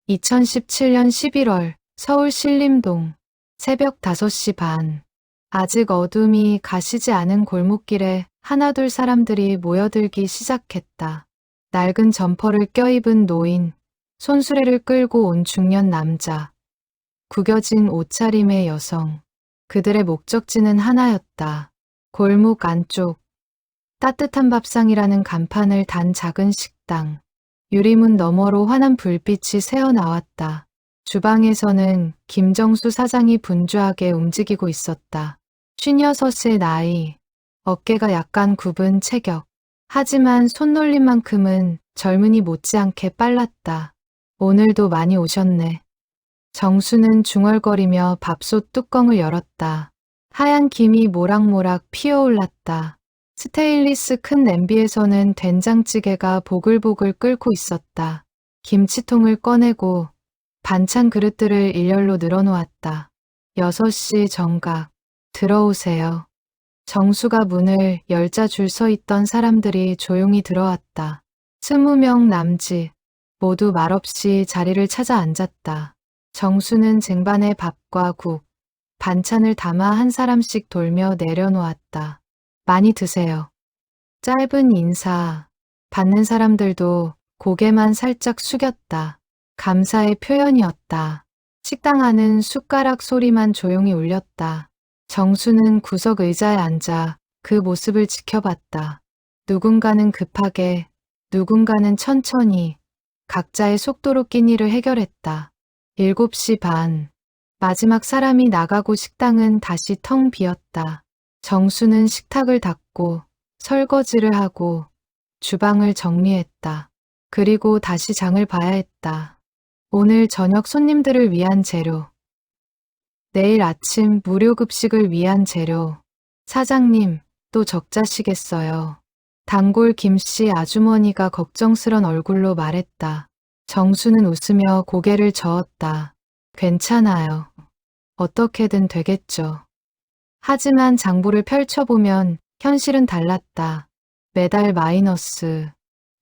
2017년 11월 서울 신림동 새벽 5시 반. 아직 어둠이 가시지 않은 골목길에 하나둘 사람들이 모여들기 시작했다. 낡은 점퍼를 껴입은 노인, 손수레를 끌고 온 중년 남자, 구겨진 옷차림의 여성. 그들의 목적지는 하나였다. 골목 안쪽, 따뜻한 밥상이라는 간판을 단 작은 식당. 유리문 너머로 환한 불빛이 새어나왔다. 주방에서는 김정수 사장이 분주하게 움직이고 있었다. 56의 나이, 어깨가 약간 굽은 체격. 하지만 손놀림만큼은 젊은이 못지않게 빨랐다. 오늘도 많이 오셨네. 정수는 중얼거리며 밥솥 뚜껑을 열었다. 하얀 김이 모락모락 피어올랐다. 스테인리스 큰 냄비에서는 된장찌개가 보글보글 끓고 있었다. 김치통을 꺼내고 반찬 그릇들을 일렬로 늘어놓았다. 6시 정각. 들어오세요. 정수가 문을 열자 줄 서 있던 사람들이 조용히 들어왔다. 20명 남짓. 모두 말없이 자리를 찾아 앉았다. 정수는 쟁반에 밥과 국, 반찬을 담아 한 사람씩 돌며 내려놓았다. 많이 드세요. 짧은 인사. 받는 사람들도 고개만 살짝 숙였다. 감사의 표현이었다. 식당 안은 숟가락 소리만 조용히 울렸다. 정수는 구석 의자에 앉아 그 모습을 지켜봤다. 누군가는 급하게, 누군가는 천천히 각자의 속도로 끼니를 해결했다. 7시 반. 마지막 사람이 나가고 식당은 다시 텅 비었다. 정수는 식탁을 닦고 설거지를 하고 주방을 정리했다. 그리고 다시 장을 봐야 했다. 오늘 저녁 손님들을 위한 재료. 내일 아침 무료 급식을 위한 재료. 사장님, 또 적자시겠어요. 단골 김씨 아주머니가 걱정스런 얼굴로 말했다. 정수는 웃으며 고개를 저었다. 괜찮아요. 어떻게든 되겠죠. 하지만 장부를 펼쳐보면 현실은 달랐다. 매달 마이너스,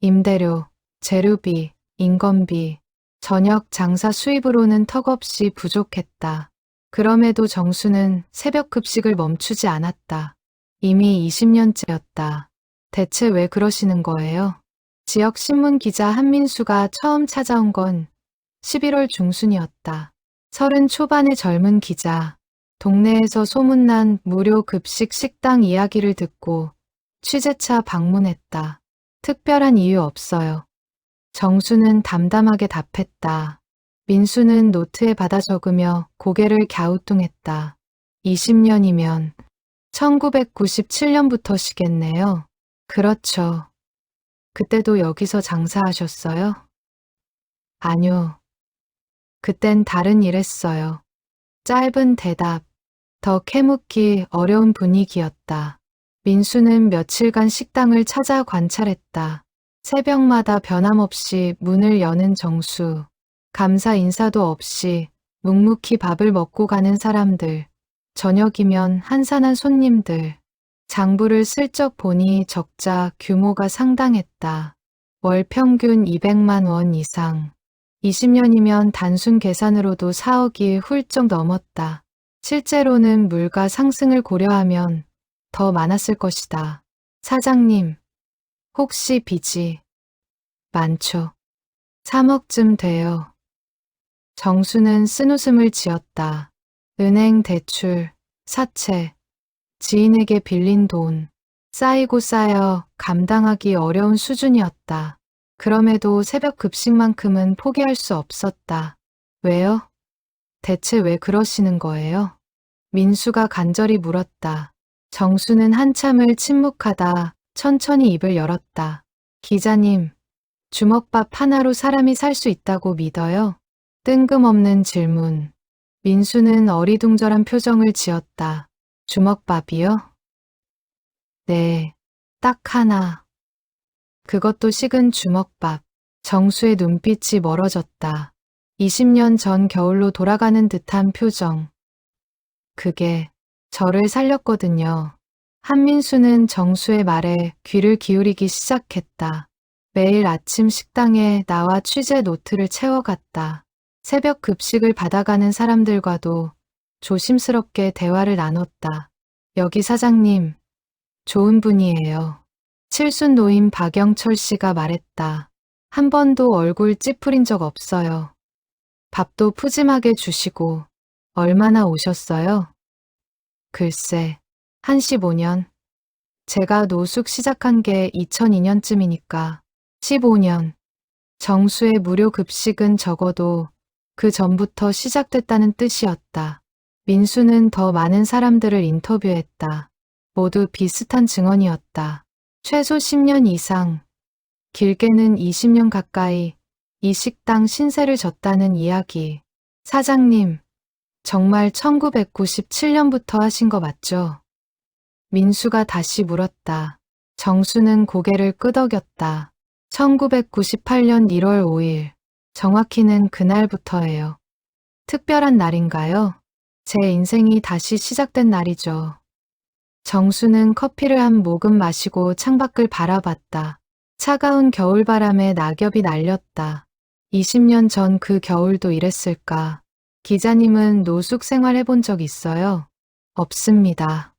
임대료, 재료비, 인건비, 저녁 장사 수입으로는 턱없이 부족했다. 그럼에도 정수는 새벽 급식을 멈추지 않았다. 이미 20년째였다. 대체 왜 그러시는 거예요? 지역 신문 기자 한민수가 처음 찾아온 건 11월 중순이었다. 30 초반의 젊은 기자. 동네에서 소문난 무료 급식 식당 이야기를 듣고 취재차 방문했다. 특별한 이유 없어요. 정수는 담담하게 답했다. 민수는 노트에 받아 적으며 고개를 갸우뚱했다. 20년이면 1997년부터시겠네요. 그렇죠. 그때도 여기서 장사하셨어요? 아니요. 그땐 다른 일 했어요. 짧은 대답, 더 캐묻기 어려운 분위기였다. 민수는 며칠간 식당을 찾아 관찰했다. 새벽마다 변함없이 문을 여는 정수, 감사 인사도 없이 묵묵히 밥을 먹고 가는 사람들, 저녁이면 한산한 손님들. 장부를 슬쩍 보니 적자 규모가 상당했다. 월 평균 200만 원 이상. 20년이면 단순 계산으로도 4억이 훌쩍 넘었다. 실제로는 물가 상승을 고려하면 더 많았을 것이다. 사장님, 혹시 빚이? 많죠. 3억쯤 돼요. 정수는 쓴웃음을 지었다. 은행 대출, 사채, 지인에게 빌린 돈, 쌓이고 쌓여 감당하기 어려운 수준이었다. 그럼에도 새벽 급식만큼은 포기할 수 없었다. 왜요? 대체 왜 그러시는 거예요? 민수가 간절히 물었다. 정수는 한참을 침묵하다 천천히 입을 열었다. 기자님, 주먹밥 하나로 사람이 살 수 있다고 믿어요? 뜬금없는 질문. 민수는 어리둥절한 표정을 지었다. 주먹밥이요? 네, 딱 하나. 그것도 식은 주먹밥. 정수의 눈빛이 멀어졌다. 20년 전 겨울로 돌아가는 듯한 표정. 그게 저를 살렸거든요. 한민수는 정수의 말에 귀를 기울이기 시작했다. 매일 아침 식당에 나와 취재 노트를 채워갔다. 새벽 급식을 받아가는 사람들과도 조심스럽게 대화를 나눴다. 여기 사장님, 좋은 분이에요. 칠순 노인 박영철 씨가 말했다. 한 번도 얼굴 찌푸린 적 없어요. 밥도 푸짐하게 주시고. 얼마나 오셨어요? 글쎄, 한 15년. 제가 노숙 시작한 게 2002년쯤이니까 15년. 정수의 무료 급식은 적어도 그 전부터 시작됐다는 뜻이었다. 민수는 더 많은 사람들을 인터뷰했다. 모두 비슷한 증언이었다. 최소 10년 이상, 길게는 20년 가까이 이 식당 신세를 졌다는 이야기. 사장님, 정말 1997년부터 하신 거 맞죠? 민수가 다시 물었다. 정수는 고개를 끄덕였다. 1998년 1월 5일, 정확히는 그날부터예요. 특별한 날인가요? 제 인생이 다시 시작된 날이죠. 정수는 커피를 한 모금 마시고 창밖을 바라봤다. 차가운 겨울바람에 낙엽이 날렸다. 20년 전 그 겨울도 이랬을까? 기자님은 노숙 생활 해본 적 있어요? 없습니다.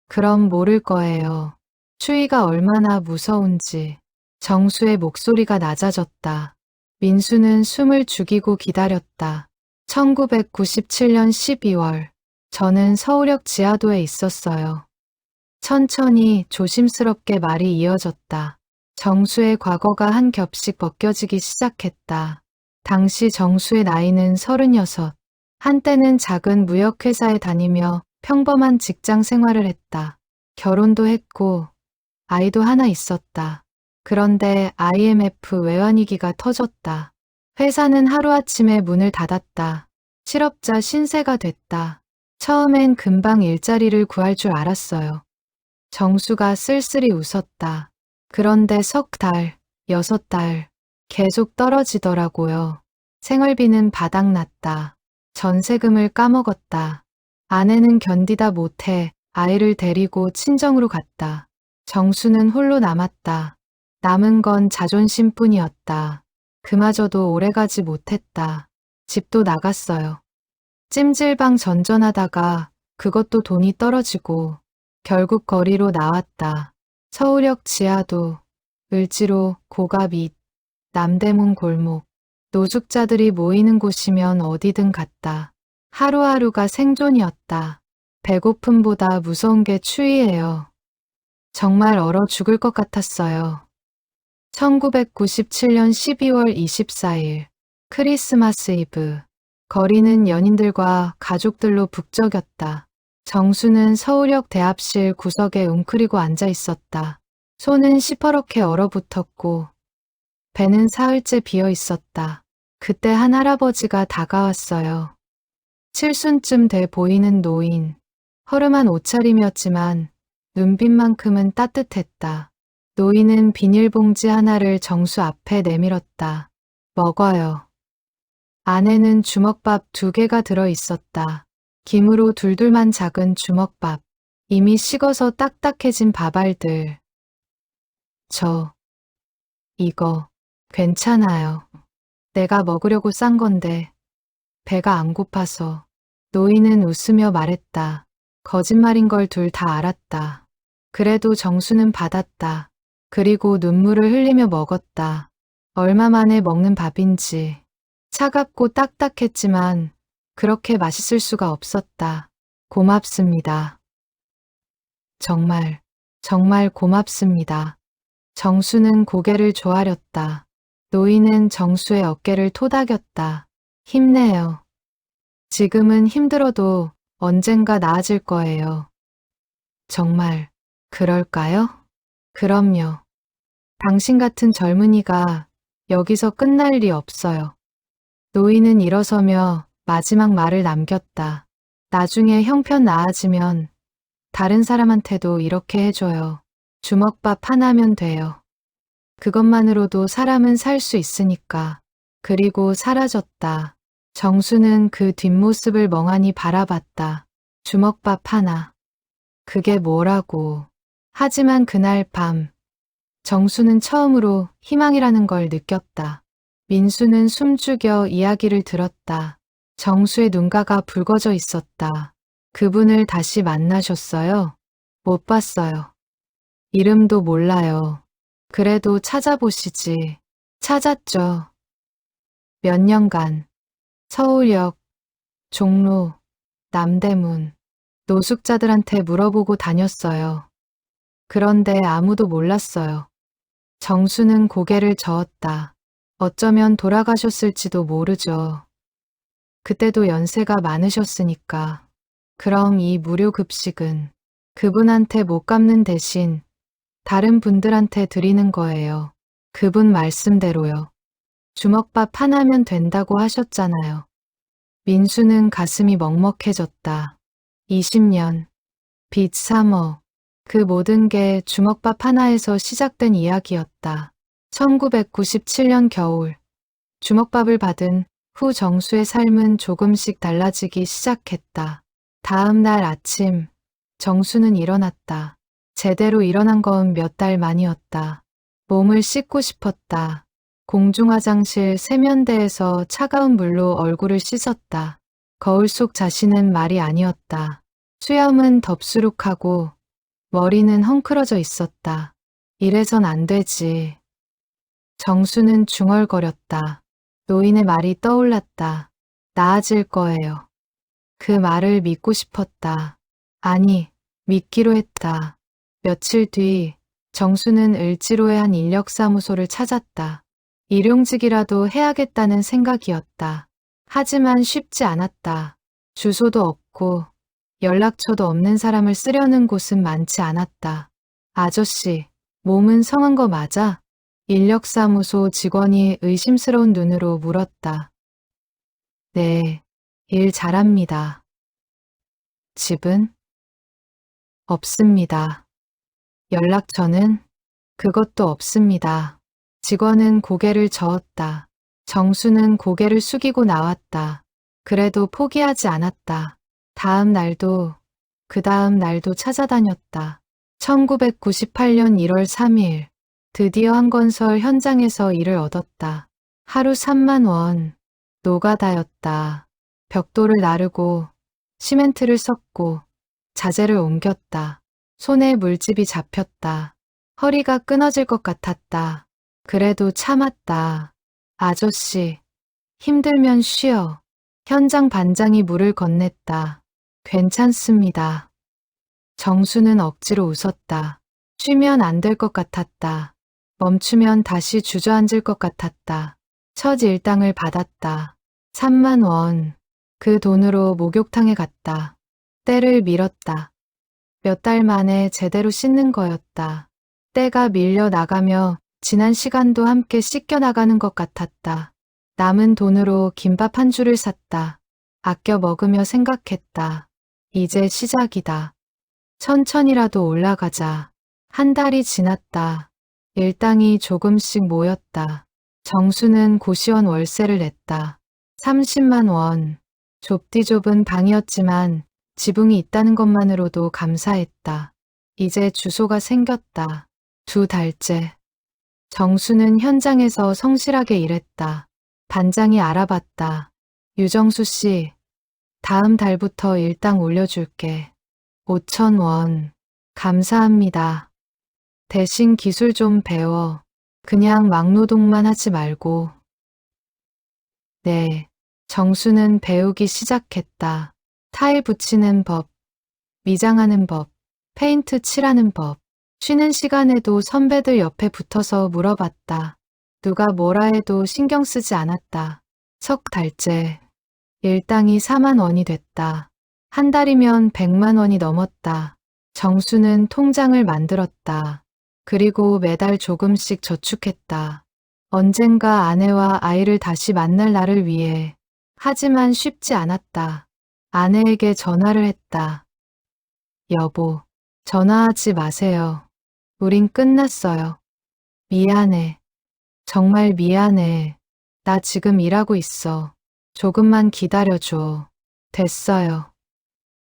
그럼 모를 거예요. 추위가 얼마나 무서운지. 정수의 목소리가 낮아졌다. 민수는 숨을 죽이고 기다렸다. 1997년 12월, 저는 서울역 지하도에 있었어요. 천천히 조심스럽게 말이 이어졌다. 정수의 과거가 한 겹씩 벗겨지기 시작했다. 당시 정수의 나이는 36. 한때는 작은 무역회사에 다니며 평범한 직장 생활을 했다. 결혼도 했고 아이도 하나 있었다. 그런데 IMF 외환위기가 터졌다. 회사는 하루아침에 문을 닫았다. 실업자 신세가 됐다. 처음엔 금방 일자리를 구할 줄 알았어요. 정수가 쓸쓸히 웃었다. 그런데 석 달, 6달 계속 떨어지더라고요. 생활비는 바닥났다. 전세금을 까먹었다. 아내는 견디다 못해 아이를 데리고 친정으로 갔다. 정수는 홀로 남았다. 남은 건 자존심뿐이었다. 그마저도 오래가지 못했다. 집도 나갔어요. 찜질방 전전하다가 그것도 돈이 떨어지고 결국 거리로 나왔다. 서울역 지하도, 을지로 고가 밑, 남대문 골목, 노숙자들이 모이는 곳이면 어디든 갔다. 하루하루가 생존이었다. 배고픔보다 무서운 게 추위예요. 정말 얼어 죽을 것 같았어요. 1997년 12월 24일, 크리스마스 이브. 거리는 연인들과 가족들로 북적였다. 정수는 서울역 대합실 구석에 웅크리고 앉아 있었다. 손은 시퍼렇게 얼어붙었고 배는 사흘째 비어 있었다. 그때 한 할아버지가 다가왔어요. 칠순쯤 돼 보이는 노인. 허름한 옷차림이었지만 눈빛만큼은 따뜻했다. 노인은 비닐봉지 하나를 정수 앞에 내밀었다. 먹어요. 안에는 주먹밥 2개가 들어 있었다. 김으로 둘둘만 작은 주먹밥. 이미 식어서 딱딱해진 밥알들. 이거 괜찮아요. 내가 먹으려고 싼 건데 배가 안 고파서. 노인은 웃으며 말했다. 거짓말인 걸 둘 다 알았다. 그래도 정수는 받았다. 그리고 눈물을 흘리며 먹었다. 얼마 만에 먹는 밥인지. 차갑고 딱딱했지만 그렇게 맛있을 수가 없었다. 고맙습니다. 정말, 정말 고맙습니다. 정수는 고개를 조아렸다. 노인은 정수의 어깨를 토닥였다. 힘내요. 지금은 힘들어도 언젠가 나아질 거예요. 정말, 그럴까요? 그럼요. 당신 같은 젊은이가 여기서 끝날 일이 없어요. 노인은 일어서며 마지막 말을 남겼다. 나중에 형편 나아지면 다른 사람한테도 이렇게 해줘요. 주먹밥 하나면 돼요. 그것만으로도 사람은 살 수 있으니까. 그리고 사라졌다. 정수는 그 뒷모습을 멍하니 바라봤다. 주먹밥 하나. 그게 뭐라고. 하지만 그날 밤 정수는 처음으로 희망이라는 걸 느꼈다. 민수는 숨죽여 이야기를 들었다. 정수의 눈가가 붉어져 있었다. 그분을 다시 만나셨어요? 못 봤어요. 이름도 몰라요. 그래도 찾아보시지. 찾았죠. 몇 년간. 서울역, 종로, 남대문, 노숙자들한테 물어보고 다녔어요. 그런데 아무도 몰랐어요. 정수는 고개를 저었다. 어쩌면 돌아가셨을지도 모르죠. 그때도 연세가 많으셨으니까. 그럼 이 무료 급식은 그분한테 못 갚는 대신 다른 분들한테 드리는 거예요. 그분 말씀대로요. 주먹밥 하나면 된다고 하셨잖아요. 민수는 가슴이 먹먹해졌다. 20년, 빚 3억, 그 모든 게 주먹밥 하나에서 시작된 이야기였다. 1997년 겨울, 주먹밥을 받은 후 정수의 삶은 조금씩 달라지기 시작했다. 다음 날 아침, 정수는 일어났다. 제대로 일어난 건 몇 달 만이었다. 몸을 씻고 싶었다. 공중화장실 세면대에서 차가운 물로 얼굴을 씻었다. 거울 속 자신은 말이 아니었다. 수염은 덥수룩하고 머리는 헝클어져 있었다. 이래선 안 되지. 정수는 중얼거렸다. 노인의 말이 떠올랐다. 나아질 거예요. 그 말을 믿고 싶었다. 아니, 믿기로 했다. 며칠 뒤 정수는 을지로의 한 인력사무소를 찾았다. 일용직이라도 해야겠다는 생각이었다. 하지만 쉽지 않았다. 주소도 없고 연락처도 없는 사람을 쓰려는 곳은 많지 않았다. 아저씨, 몸은 성한 거 맞아? 인력사무소 직원이 의심스러운 눈으로 물었다. 네, 일 잘합니다. 집은? 없습니다. 연락처는? 그것도 없습니다. 직원은 고개를 저었다. 정수는 고개를 숙이고 나왔다. 그래도 포기하지 않았다. 다음 날도, 그 다음 날도 찾아다녔다. 1998년 1월 3일, 드디어 한 건설 현장에서 일을 얻었다. 하루 3만 원, 노가다였다. 벽돌을 나르고, 시멘트를 섞고, 자재를 옮겼다. 손에 물집이 잡혔다. 허리가 끊어질 것 같았다. 그래도 참았다. 아저씨, 힘들면 쉬어. 현장 반장이 물을 건넸다. 괜찮습니다. 정수는 억지로 웃었다. 쉬면 안 될 것 같았다. 멈추면 다시 주저앉을 것 같았다. 첫 일당을 받았다. 3만 원. 그 돈으로 목욕탕에 갔다. 때를 밀었다. 몇 달 만에 제대로 씻는 거였다. 때가 밀려 나가며 지난 시간도 함께 씻겨 나가는 것 같았다. 남은 돈으로 김밥 한 줄을 샀다. 아껴 먹으며 생각했다. 이제 시작이다. 천천히라도 올라가자. 한 달이 지났다. 일당이 조금씩 모였다. 정수는 고시원 월세를 냈다. 30만 원. 좁디 좁은 방이었지만 지붕이 있다는 것만으로도 감사했다. 이제 주소가 생겼다. 2달째. 정수는 현장에서 성실하게 일했다. 반장이 알아봤다. 유정수 씨, 다음 달부터 일당 올려줄게. 5천 원. 감사합니다. 대신 기술 좀 배워. 그냥 막노동만 하지 말고. 네. 정수는 배우기 시작했다. 타일 붙이는 법, 미장하는 법, 페인트 칠하는 법. 쉬는 시간에도 선배들 옆에 붙어서 물어봤다. 누가 뭐라 해도 신경 쓰지 않았다. 석 달째. 일당이 4만 원이 됐다. 한 달이면 100만 원이 넘었다. 정수는 통장을 만들었다. 그리고 매달 조금씩 저축했다. 언젠가 아내와 아이를 다시 만날 날을 위해. 하지만 쉽지 않았다. 아내에게 전화를 했다. 여보, 전화하지 마세요. 우린 끝났어요. 미안해. 정말 미안해. 나 지금 일하고 있어. 조금만 기다려줘. 됐어요.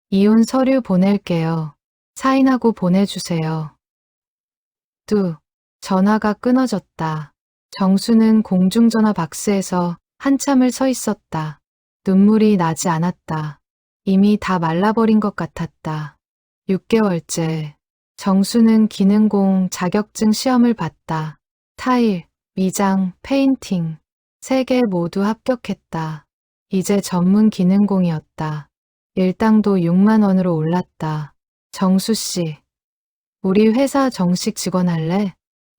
이혼 서류 보낼게요. 사인하고 보내주세요. 전화가 끊어졌다. 정수는 공중전화 박스에서 한참을 서 있었다. 눈물이 나지 않았다. 이미 다 말라버린 것 같았다. 6개월째. 정수는 기능공 자격증 시험을 봤다. 타일, 미장, 페인팅. 3개 모두 합격했다. 이제 전문 기능공이었다. 일당도 6만 원으로 올랐다. 정수 씨, 우리 회사 정식 직원 할래?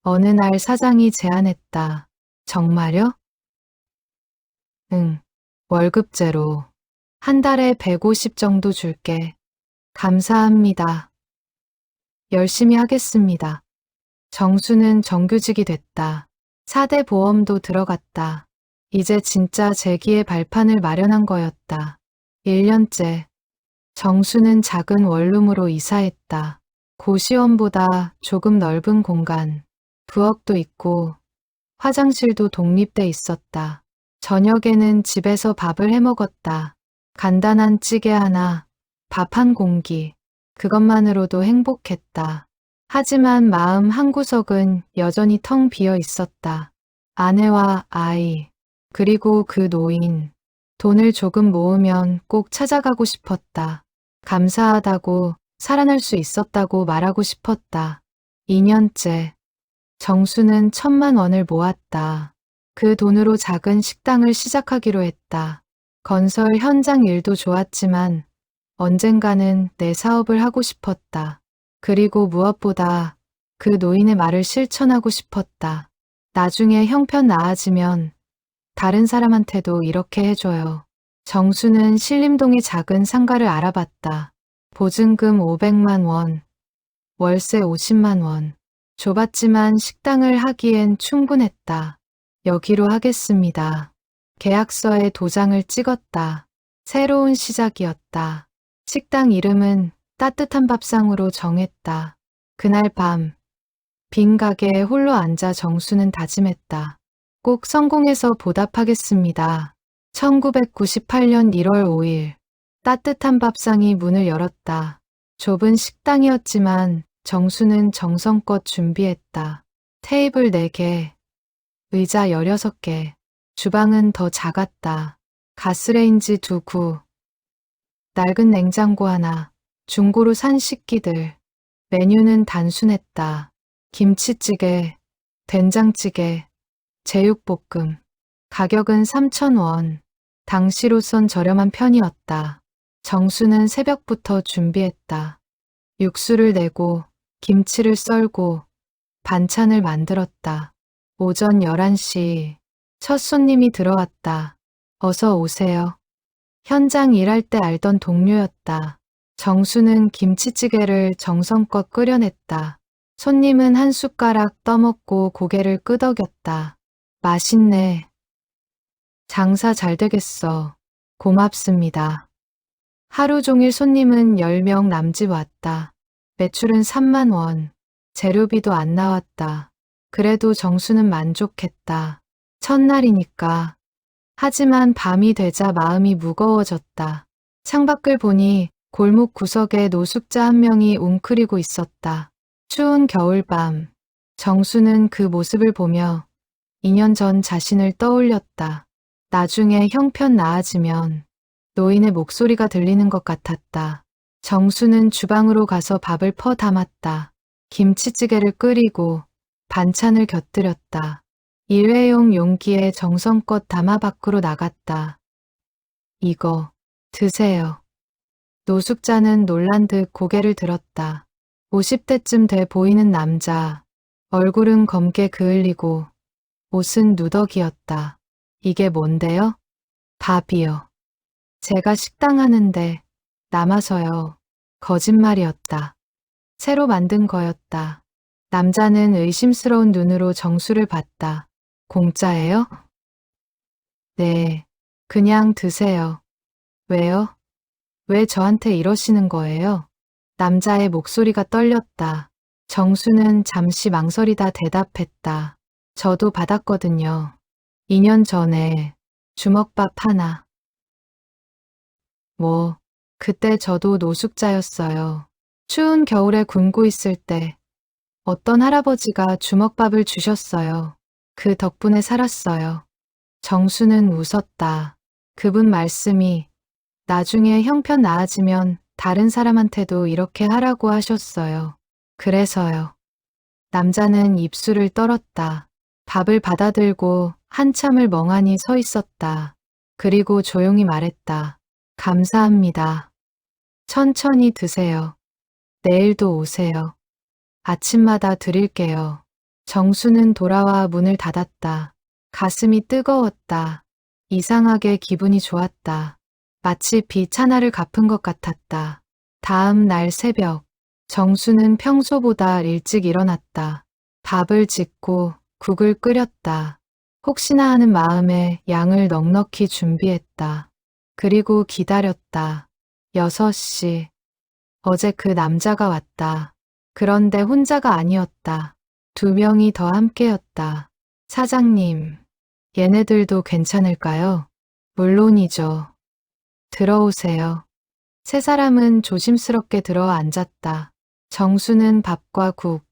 어느 날 사장이 제안했다. 정말요? 응, 월급제로. 한 달에 150 정도 줄게. 감사합니다. 열심히 하겠습니다. 정수는 정규직이 됐다. 4대 보험도 들어갔다. 이제 진짜 재기의 발판을 마련한 거였다. 1년째. 정수는 작은 원룸으로 이사했다. 고시원보다 조금 넓은 공간. 부엌도 있고 화장실도 독립돼 있었다. 저녁에는 집에서 밥을 해 먹었다. 간단한 찌개 하나, 밥 한 공기. 그것만으로도 행복했다. 하지만 마음 한구석은 여전히 텅 비어 있었다. 아내와 아이, 그리고 그 노인. 돈을 조금 모으면 꼭 찾아가고 싶었다. 감사하다고, 살아날 수 있었다고 말하고 싶었다. 2년째. 정수는 1,000만 원을 모았다. 그 돈으로 작은 식당을 시작하기로 했다. 건설 현장 일도 좋았지만 언젠가는 내 사업을 하고 싶었다. 그리고 무엇보다 그 노인의 말을 실천하고 싶었다. 나중에 형편 나아지면 다른 사람한테도 이렇게 해줘요. 정수는 신림동의 작은 상가를 알아봤다. 보증금 500만 원, 월세 50만 원. 좁았지만 식당을 하기엔 충분했다. 여기로 하겠습니다. 계약서에 도장을 찍었다. 새로운 시작이었다. 식당 이름은 따뜻한 밥상으로 정했다. 그날 밤, 빈 가게에 홀로 앉아 정수는 다짐했다. 꼭 성공해서 보답하겠습니다. 1998년 1월 5일, 따뜻한 밥상이 문을 열었다. 좁은 식당이었지만 정수는 정성껏 준비했다. 테이블 4개, 의자 16개, 주방은 더 작았다. 가스레인지 2구, 낡은 냉장고 하나, 중고로 산 식기들. 메뉴는 단순했다. 김치찌개, 된장찌개, 제육볶음. 가격은 3,000원. 당시로선 저렴한 편이었다. 정수는 새벽부터 준비했다. 육수를 내고 김치를 썰고 반찬을 만들었다. 오전 11시 첫 손님이 들어왔다. 어서 오세요. 현장 일할 때 알던 동료였다. 정수는 김치찌개를 정성껏 끓여냈다. 손님은 한 숟가락 떠먹고 고개를 끄덕였다. 맛있네. 장사 잘 되겠어. 고맙습니다. 하루 종일 손님은 10명 남짓 왔다. 매출은 3만 원. 재료비도 안 나왔다. 그래도 정수는 만족했다. 첫날이니까. 하지만 밤이 되자 마음이 무거워졌다. 창밖을 보니 골목 구석에 노숙자 한 명이 웅크리고 있었다. 추운 겨울밤. 정수는 그 모습을 보며 2년 전 자신을 떠올렸다. 나중에 형편 나아지면 노인의 목소리가 들리는 것 같았다. 정수는 주방으로 가서 밥을 퍼 담았다. 김치찌개를 끓이고 반찬을 곁들였다. 일회용 용기에 정성껏 담아 밖으로 나갔다. 이거 드세요. 노숙자는 놀란 듯 고개를 들었다. 50대쯤 돼 보이는 남자. 얼굴은 검게 그을리고 옷은 누더기였다. 이게 뭔데요? 밥이요. 제가 식당 하는데 남아서요. 거짓말이었다. 새로 만든 거였다. 남자는 의심스러운 눈으로 정수를 봤다. 공짜예요? 네, 그냥 드세요. 왜요? 왜 저한테 이러시는 거예요? 남자의 목소리가 떨렸다. 정수는 잠시 망설이다 대답했다. 저도 받았거든요. 2년 전에 주먹밥 하나. 그때 저도 노숙자였어요. 추운 겨울에 굶고 있을 때 어떤 할아버지가 주먹밥을 주셨어요. 그 덕분에 살았어요. 정수는 웃었다. 그분 말씀이 나중에 형편 나아지면 다른 사람한테도 이렇게 하라고 하셨어요. 그래서요. 남자는 입술을 떨었다. 밥을 받아들고 한참을 멍하니 서 있었다. 그리고 조용히 말했다. 감사합니다. 천천히 드세요. 내일도 오세요. 아침마다 드릴게요. 정수는 돌아와 문을 닫았다. 가슴이 뜨거웠다. 이상하게 기분이 좋았다. 마치 빚 하나를 갚은 것 같았다. 다음 날 새벽, 정수는 평소보다 일찍 일어났다. 밥을 짓고 국을 끓였다. 혹시나 하는 마음에 양을 넉넉히 준비했다. 그리고 기다렸다. 6시. 어제 그 남자가 왔다. 그런데 혼자가 아니었다. 2명이 더 함께였다. 사장님, 얘네들도 괜찮을까요? 물론이죠. 들어오세요. 세 사람은 조심스럽게 들어 앉았다. 정수는 밥과 국,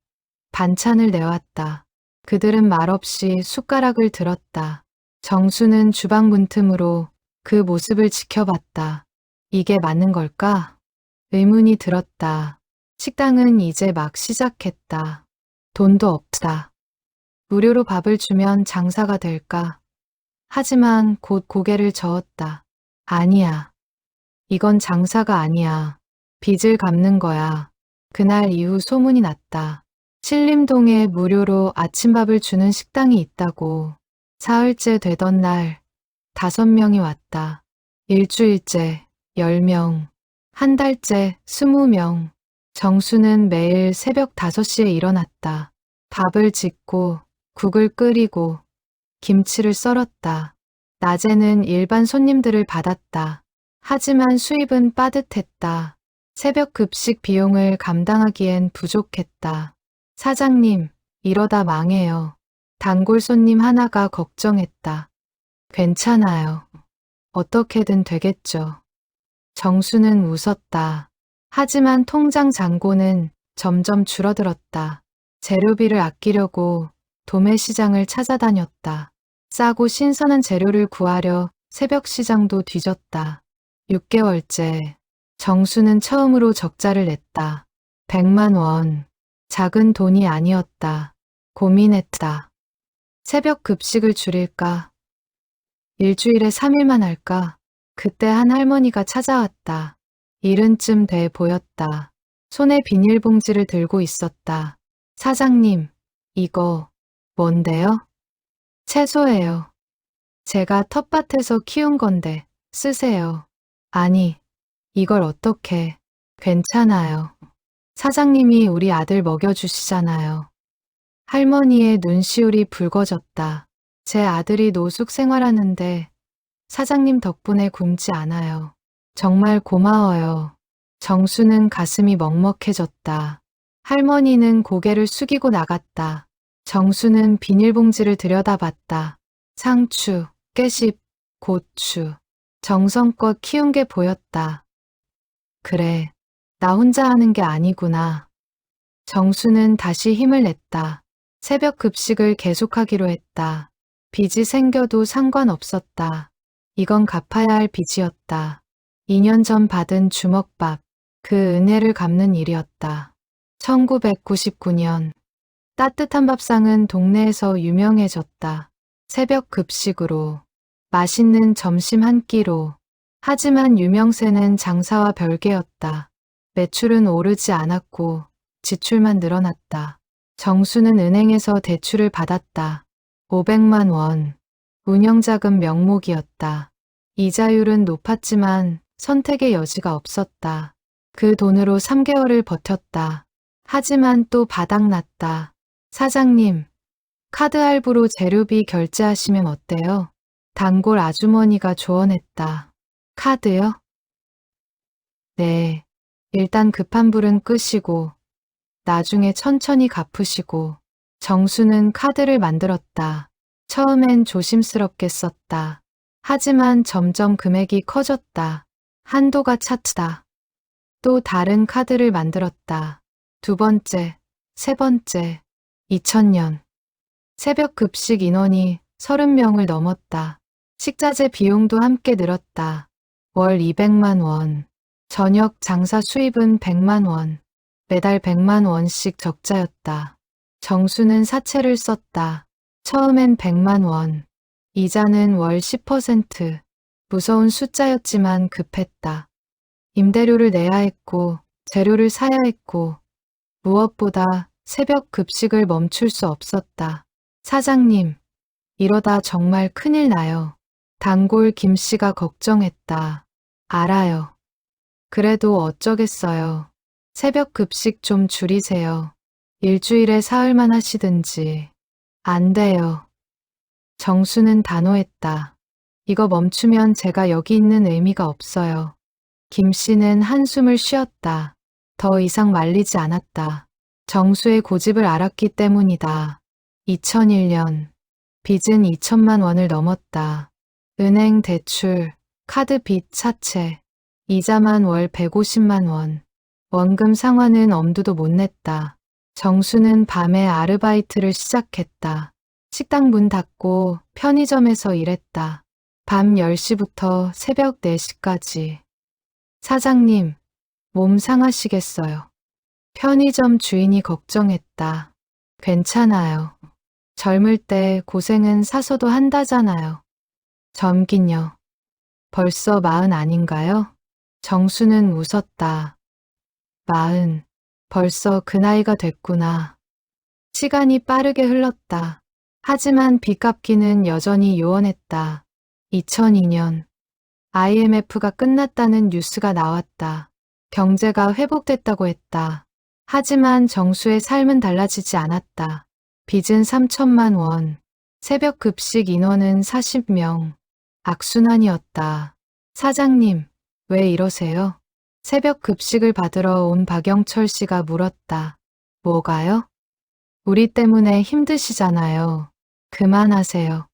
반찬을 내왔다. 그들은 말없이 숟가락을 들었다. 정수는 주방 문틈으로 그 모습을 지켜봤다. 이게 맞는 걸까? 의문이 들었다. 식당은 이제 막 시작했다. 돈도 없다. 무료로 밥을 주면 장사가 될까? 하지만 곧 고개를 저었다. 아니야. 이건 장사가 아니야. 빚을 갚는 거야. 그날 이후 소문이 났다. 신림동에 무료로 아침밥을 주는 식당이 있다고. 사흘째 되던 날 5명이 왔다. 일주일째 10명, 한 달째 20명. 정수는 매일 새벽 5시에 일어났다. 밥을 짓고 국을 끓이고 김치를 썰었다. 낮에는 일반 손님들을 받았다. 하지만 수입은 빠듯했다. 새벽 급식 비용을 감당하기엔 부족했다. 사장님, 이러다 망해요. 단골 손님 하나가 걱정했다. 괜찮아요. 어떻게든 되겠죠. 정수는 웃었다. 하지만 통장 잔고는 점점 줄어들었다. 재료비를 아끼려고 도매시장을 찾아다녔다. 싸고 신선한 재료를 구하려 새벽 시장도 뒤졌다. 6개월째 정수는 처음으로 적자를 냈다. 100만 원. 작은 돈이 아니었다. 고민했다. 새벽 급식을 줄일까? 일주일에 3일만 할까? 그때 한 할머니가 찾아왔다. 이른쯤 돼 보였다. 손에 비닐봉지를 들고 있었다. 사장님, 이거 뭔데요? 채소예요. 제가 텃밭에서 키운 건데 쓰세요. 아니, 이걸 어떻게. 괜찮아요. 사장님이 우리 아들 먹여주시잖아요. 할머니의 눈시울이 붉어졌다. 제 아들이 노숙 생활하는데 사장님 덕분에 굶지 않아요. 정말 고마워요. 정수는 가슴이 먹먹해졌다. 할머니는 고개를 숙이고 나갔다. 정수는 비닐봉지를 들여다봤다. 상추, 깨십, 고추. 정성껏 키운 게 보였다. 그래, 나 혼자 하는 게 아니구나. 정수는 다시 힘을 냈다. 새벽 급식을 계속하기로 했다. 빚이 생겨도 상관없었다. 이건 갚아야 할 빚이었다. 2년 전 받은 주먹밥, 그 은혜를 갚는 일이었다. 1999년, 따뜻한 밥상은 동네에서 유명해졌다. 새벽 급식으로, 맛있는 점심 한 끼로. 하지만 유명세는 장사와 별개였다. 매출은 오르지 않았고 지출만 늘어났다. 정수는 은행에서 대출을 받았다. 500만 원. 운영자금 명목이었다. 이자율은 높았지만 선택의 여지가 없었다. 그 돈으로 3개월을 버텼다. 하지만 또 바닥났다. 사장님, 카드 할부로 재료비 결제하시면 어때요? 단골 아주머니가 조언했다. 카드요? 네. 일단 급한 불은 끄시고 나중에 천천히 갚으시고. 정수는 카드를 만들었다. 처음엔 조심스럽게 썼다. 하지만 점점 금액이 커졌다. 한도가 찼다. 또 다른 카드를 만들었다. 2번째, 3번째, 2000년. 새벽 급식 인원이 30명을 넘었다. 식자재 비용도 함께 늘었다. 월 200만 원. 저녁 장사 수입은 100만 원. 매달 100만 원씩 적자였다. 정수는 사채를 썼다. 처음엔 100만 원. 이자는 월 10%. 무서운 숫자였지만 급했다. 임대료를 내야 했고, 재료를 사야 했고, 무엇보다 새벽 급식을 멈출 수 없었다. 사장님, 이러다 정말 큰일 나요. 단골 김 씨가 걱정했다. 알아요. 그래도 어쩌겠어요. 새벽 급식 좀 줄이세요. 일주일에 사흘만 하시든지. 안 돼요. 정수는 단호했다. 이거 멈추면 제가 여기 있는 의미가 없어요. 김 씨는 한숨을 쉬었다. 더 이상 말리지 않았다. 정수의 고집을 알았기 때문이다. 2001년. 빚은 2천만 원을 넘었다. 은행 대출, 카드 빚 사채, 이자만 월 150만 원. 원금 상환은 엄두도 못 냈다. 정수는 밤에 아르바이트를 시작했다. 식당 문 닫고 편의점에서 일했다. 밤 10시부터 새벽 4시까지. 사장님, 몸 상하시겠어요. 편의점 주인이 걱정했다. 괜찮아요. 젊을 때 고생은 사서도 한다잖아요. 젊긴요. 벌써 40 아닌가요? 정수는 웃었다. 40. 벌써 그 나이가 됐구나. 시간이 빠르게 흘렀다. 하지만 빚 갚기는 여전히 요원했다. 2002년. IMF가 끝났다는 뉴스가 나왔다. 경제가 회복됐다고 했다. 하지만 정수의 삶은 달라지지 않았다. 빚은 3천만 원. 새벽 급식 인원은 40명. 악순환이었다. 사장님, 왜 이러세요? 새벽 급식을 받으러 온 박영철 씨가 물었다. 뭐가요? 우리 때문에 힘드시잖아요. 그만하세요.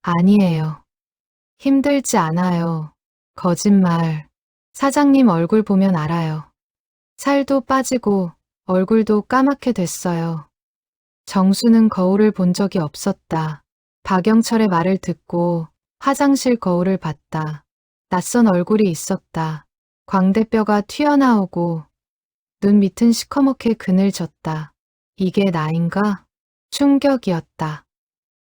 아니에요. 힘들지 않아요. 거짓말. 사장님 얼굴 보면 알아요. 살도 빠지고 얼굴도 까맣게 됐어요. 정수는 거울을 본 적이 없었다. 박영철의 말을 듣고 화장실 거울을 봤다. 낯선 얼굴이 있었다. 광대뼈가 튀어나오고 눈 밑은 시커멓게 그늘졌다. 이게 나인가? 충격이었다.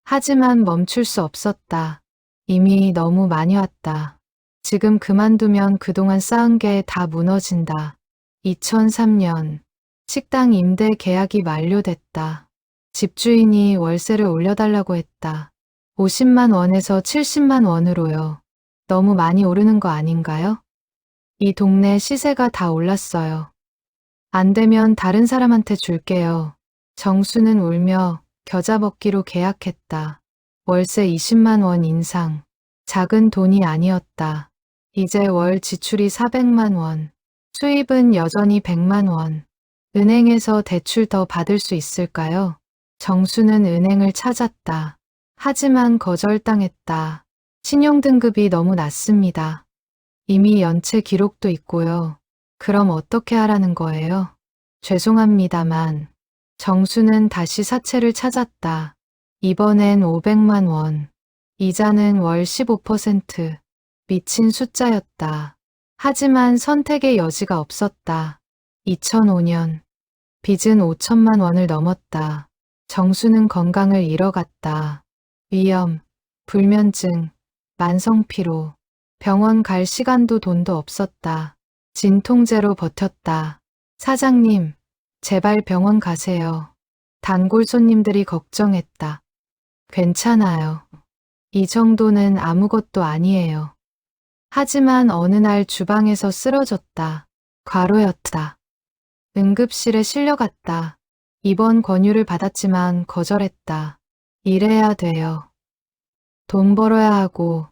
하지만 멈출 수 없었다. 이미 너무 많이 왔다. 지금 그만두면 그동안 쌓은 게 다 무너진다. 2003년 식당 임대 계약이 만료됐다. 집주인이 월세를 올려달라고 했다. 50만 원에서 70만 원으로요. 너무 많이 오르는 거 아닌가요? 이 동네 시세가 다 올랐어요. 안 되면 다른 사람한테 줄게요. 정수는 울며 겨자 먹기로 계약했다. 월세 20만 원 인상. 작은 돈이 아니었다. 이제 월 지출이 400만 원. 수입은 여전히 100만 원. 은행에서 대출 더 받을 수 있을까요? 정수는 은행을 찾았다. 하지만 거절당했다. 신용등급이 너무 낮습니다. 이미 연체 기록도 있고요. 그럼 어떻게 하라는 거예요? 죄송합니다만. 정수는 다시 사채를 찾았다. 이번엔 500만 원. 이자는 월 15%. 미친 숫자였다. 하지만 선택의 여지가 없었다. 2005년. 빚은 5천만 원을 넘었다. 정수는 건강을 잃어갔다. 위염, 불면증, 만성피로. 병원 갈 시간도 돈도 없었다. 진통제로 버텼다. 사장님, 제발 병원 가세요. 단골 손님들이 걱정했다. 괜찮아요. 이 정도는 아무것도 아니에요. 하지만 어느 날 주방에서 쓰러졌다. 과로였다. 응급실에 실려갔다. 입원 권유를 받았지만 거절했다. 일해야 돼요. 돈 벌어야 하고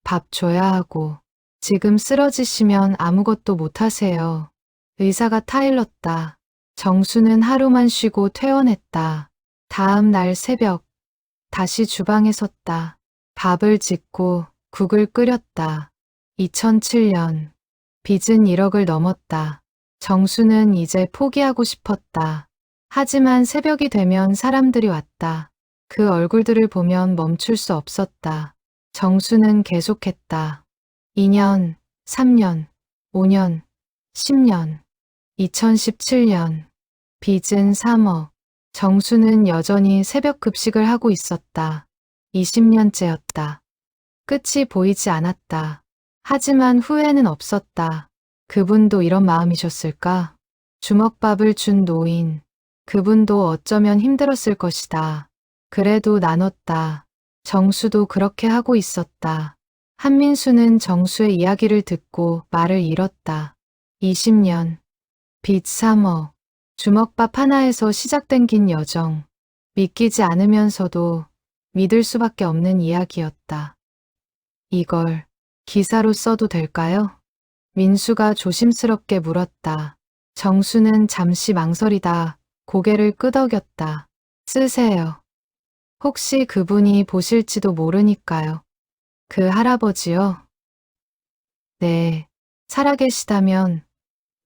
밥 줘야 하고 지금 쓰러지시면 아무것도 못하세요. 의사가 타일렀다. 정수는 하루만 쉬고 퇴원했다. 다음 날 새벽 다시 주방에 섰다. 밥을 짓고 국을 끓였다. 2007년 빚은 1억을 넘었다. 정수는 이제 포기하고 싶었다. 하지만 새벽이 되면 사람들이 왔다. 그 얼굴들을 보면 멈출 수 없었다. 정수는 계속했다. 2년, 3년, 5년, 10년, 2017년. 빚은 3억. 정수는 여전히 새벽 급식을 하고 있었다. 20년째였다. 끝이 보이지 않았다. 하지만 후회는 없었다. 그분도 이런 마음이셨을까? 주먹밥을 준 노인. 그분도 어쩌면 힘들었을 것이다. 그래도 나눴다. 정수도 그렇게 하고 있었다. 한민수는 정수의 이야기를 듣고 말을 잃었다. 20년. 빚 3억. 주먹밥 하나에서 시작된 긴 여정. 믿기지 않으면서도 믿을 수밖에 없는 이야기였다. 이걸 기사로 써도 될까요? 민수가 조심스럽게 물었다. 정수는 잠시 망설이다 고개를 끄덕였다. 쓰세요. 혹시 그분이 보실지도 모르니까요. 그 할아버지요? 네, 살아계시다면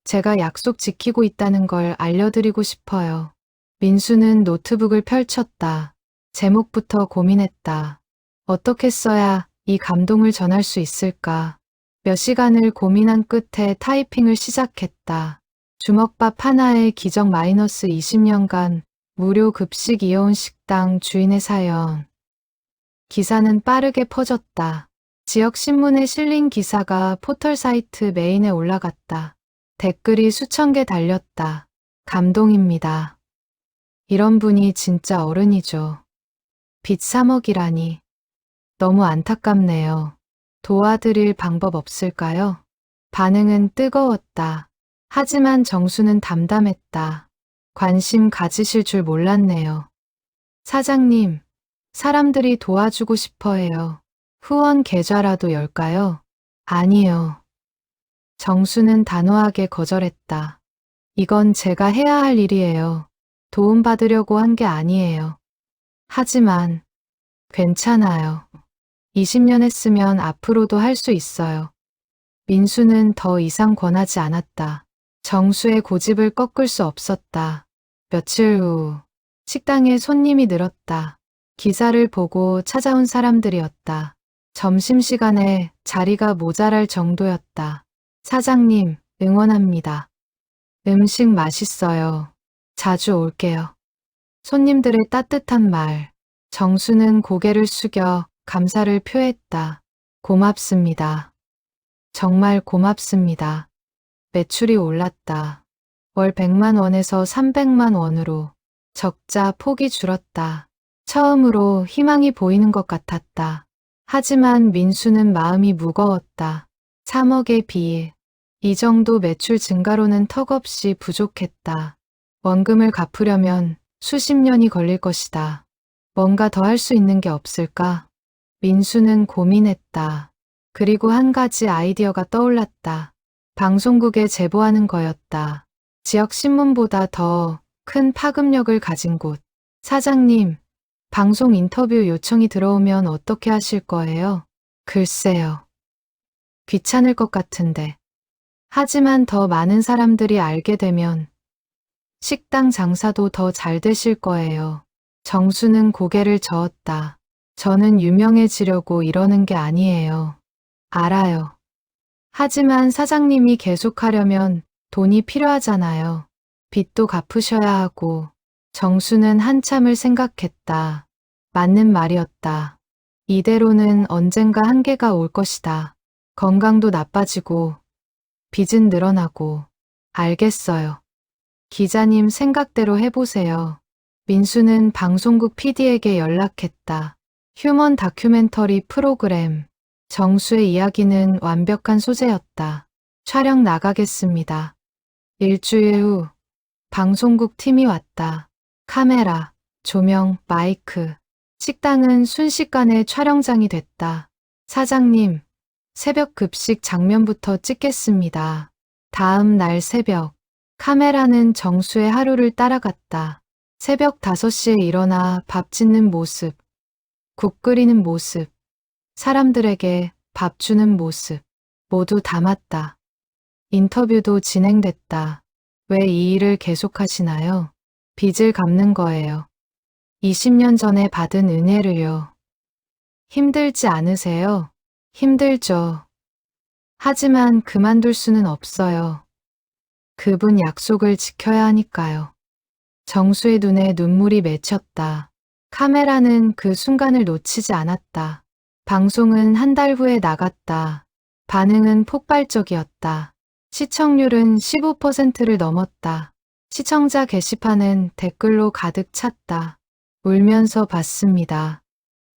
제가 약속 지키고 있다는 걸 알려드리고 싶어요. 민수는 노트북을 펼쳤다. 제목부터 고민했다. 어떻게 써야 이 감동을 전할 수 있을까? 몇 시간을 고민한 끝에 타이핑을 시작했다. 주먹밥 하나에 기적 마이너스 20년간 무료 급식 이어온 식당 주인의 사연. 기사는 빠르게 퍼졌다. 지역 신문에 실린 기사가 포털 사이트 메인에 올라갔다. 댓글이 수천 개 달렸다. 감동입니다. 이런 분이 진짜 어른이죠. 빚 3억이라니. 너무 안타깝네요. 도와드릴 방법 없을까요? 반응은 뜨거웠다. 하지만 정수는 담담했다. 관심 가지실 줄 몰랐네요. 사장님, 사람들이 도와주고 싶어 해요. 후원 계좌라도 열까요? 아니요. 정수는 단호하게 거절했다. 이건 제가 해야 할 일이에요. 도움받으려고 한 게 아니에요. 하지만 괜찮아요. 20년 했으면 앞으로도 할 수 있어요. 민수는 더 이상 권하지 않았다. 정수의 고집을 꺾을 수 없었다. 며칠 후 식당에 손님이 늘었다. 기사를 보고 찾아온 사람들이었다. 점심시간에 자리가 모자랄 정도였다. 사장님, 응원합니다. 음식 맛있어요. 자주 올게요. 손님들의 따뜻한 말. 정수는 고개를 숙여 감사를 표했다. 고맙습니다. 정말 고맙습니다. 매출이 올랐다. 월 100만 원에서 300만 원으로. 적자 폭이 줄었다. 처음으로 희망이 보이는 것 같았다. 하지만 민수는 마음이 무거웠다. 3억의 빚. 이 정도 매출 증가로는 턱없이 부족했다. 원금을 갚으려면 수십 년이 걸릴 것이다. 뭔가 더 할 수 있는 게 없을까? 민수는 고민했다. 그리고 한 가지 아이디어가 떠올랐다. 방송국에 제보하는 거였다. 지역 신문보다 더 큰 파급력을 가진 곳. 사장님, 방송 인터뷰 요청이 들어오면 어떻게 하실 거예요? 글쎄요. 귀찮을 것 같은데. 하지만 더 많은 사람들이 알게 되면 식당 장사도 더 잘 되실 거예요. 정수는 고개를 저었다. 저는 유명해지려고 이러는 게 아니에요. 알아요. 하지만 사장님이 계속하려면 돈이 필요하잖아요. 빚도 갚으셔야 하고. 정수는 한참을 생각했다. 맞는 말이었다. 이대로는 언젠가 한계가 올 것이다. 건강도 나빠지고 빚은 늘어나고. 알겠어요. 기자님 생각대로 해보세요. 민수는 방송국 PD에게 연락했다. 휴먼 다큐멘터리 프로그램. 정수의 이야기는 완벽한 소재였다. 촬영 나가겠습니다. 일주일 후 방송국 팀이 왔다. 카메라, 조명, 마이크. 식당은 순식간에 촬영장이 됐다. 사장님, 새벽 급식 장면부터 찍겠습니다. 다음 날 새벽, 카메라는 정수의 하루를 따라갔다. 새벽 5시에 일어나 밥 짓는 모습, 국 끓이는 모습, 사람들에게 밥 주는 모습, 모두 담았다. 인터뷰도 진행됐다. 왜 이 일을 계속하시나요? 빚을 갚는 거예요. 20년 전에 받은 은혜를요. 힘들지 않으세요? 힘들죠. 하지만 그만둘 수는 없어요. 그분 약속을 지켜야 하니까요. 정수의 눈에 눈물이 맺혔다. 카메라는 그 순간을 놓치지 않았다. 방송은 한 달 후에 나갔다. 반응은 폭발적이었다. 시청률은 15%를 넘었다. 시청자 게시판은 댓글로 가득 찼다. 울면서 봤습니다.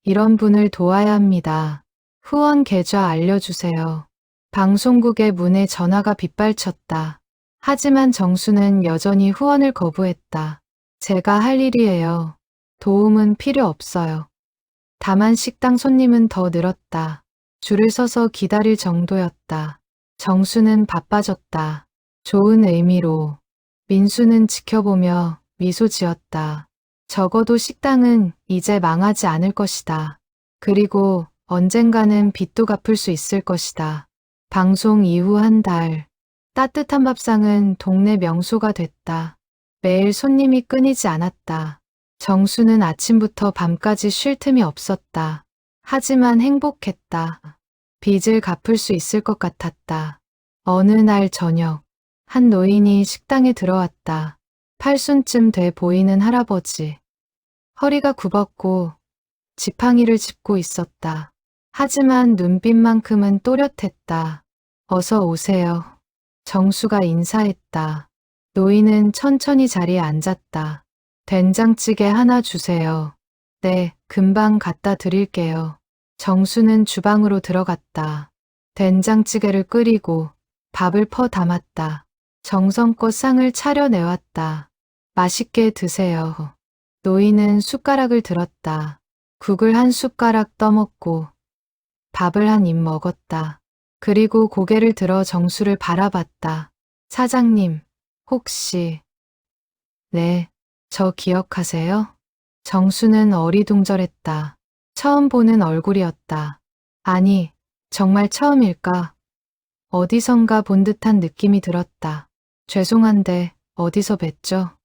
이런 분을 도와야 합니다. 후원 계좌 알려주세요. 방송국의 문에 전화가 빗발쳤다. 하지만 정수는 여전히 후원을 거부했다. 제가 할 일이에요. 도움은 필요 없어요. 다만 식당 손님은 더 늘었다. 줄을 서서 기다릴 정도였다. 정수는 바빠졌다. 좋은 의미로. 민수는 지켜보며 미소 지었다. 적어도 식당은 이제 망하지 않을 것이다. 그리고 언젠가는 빚도 갚을 수 있을 것이다. 방송 이후 한 달. 따뜻한 밥상은 동네 명소가 됐다. 매일 손님이 끊이지 않았다. 정수는 아침부터 밤까지 쉴 틈이 없었다. 하지만 행복했다. 빚을 갚을 수 있을 것 같았다. 어느 날 저녁, 한 노인이 식당에 들어왔다. 팔순쯤 돼 보이는 할아버지. 허리가 굽었고 지팡이를 짚고 있었다. 하지만 눈빛만큼은 또렷했다. 어서 오세요. 정수가 인사했다. 노인은 천천히 자리에 앉았다. 된장찌개 하나 주세요. 네, 금방 갖다 드릴게요. 정수는 주방으로 들어갔다. 된장찌개를 끓이고 밥을 퍼 담았다. 정성껏 상을 차려내왔다. 맛있게 드세요. 노인은 숟가락을 들었다. 국을 한 숟가락 떠먹고 밥을 한 입 먹었다. 그리고 고개를 들어 정수를 바라봤다. 사장님, 혹시... 네, 저 기억하세요? 정수는 어리둥절했다. 처음 보는 얼굴이었다. 아니, 정말 처음일까? 어디선가 본 듯한 느낌이 들었다. 죄송한데 어디서 뵀죠?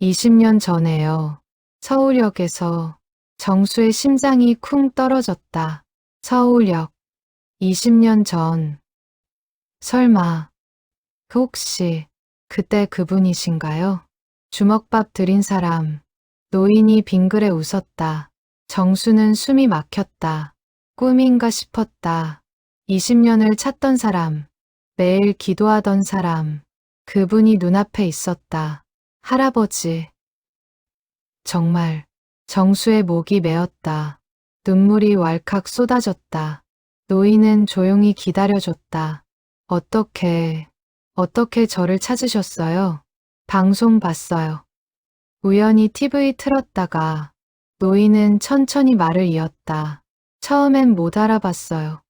20년 전에요. 서울역에서. 정수의 심장이 쿵 떨어졌다. 서울역. 20년 전. 설마 그 혹시 그때 그분이신가요? 주먹밥 드린 사람. 노인이 빙그레 웃었다. 정수는 숨이 막혔다. 꿈인가 싶었다. 20년을 찾던 사람. 매일 기도하던 사람. 그분이 눈앞에 있었다. 할아버지. 정말 정수의 목이 메었다. 눈물이 왈칵 쏟아졌다. 노인은 조용히 기다려줬다. 어떻게 저를 찾으셨어요? 방송 봤어요. 우연히 TV 틀었다가 노인은 천천히 말을 이었다. 처음엔 못 알아봤어요.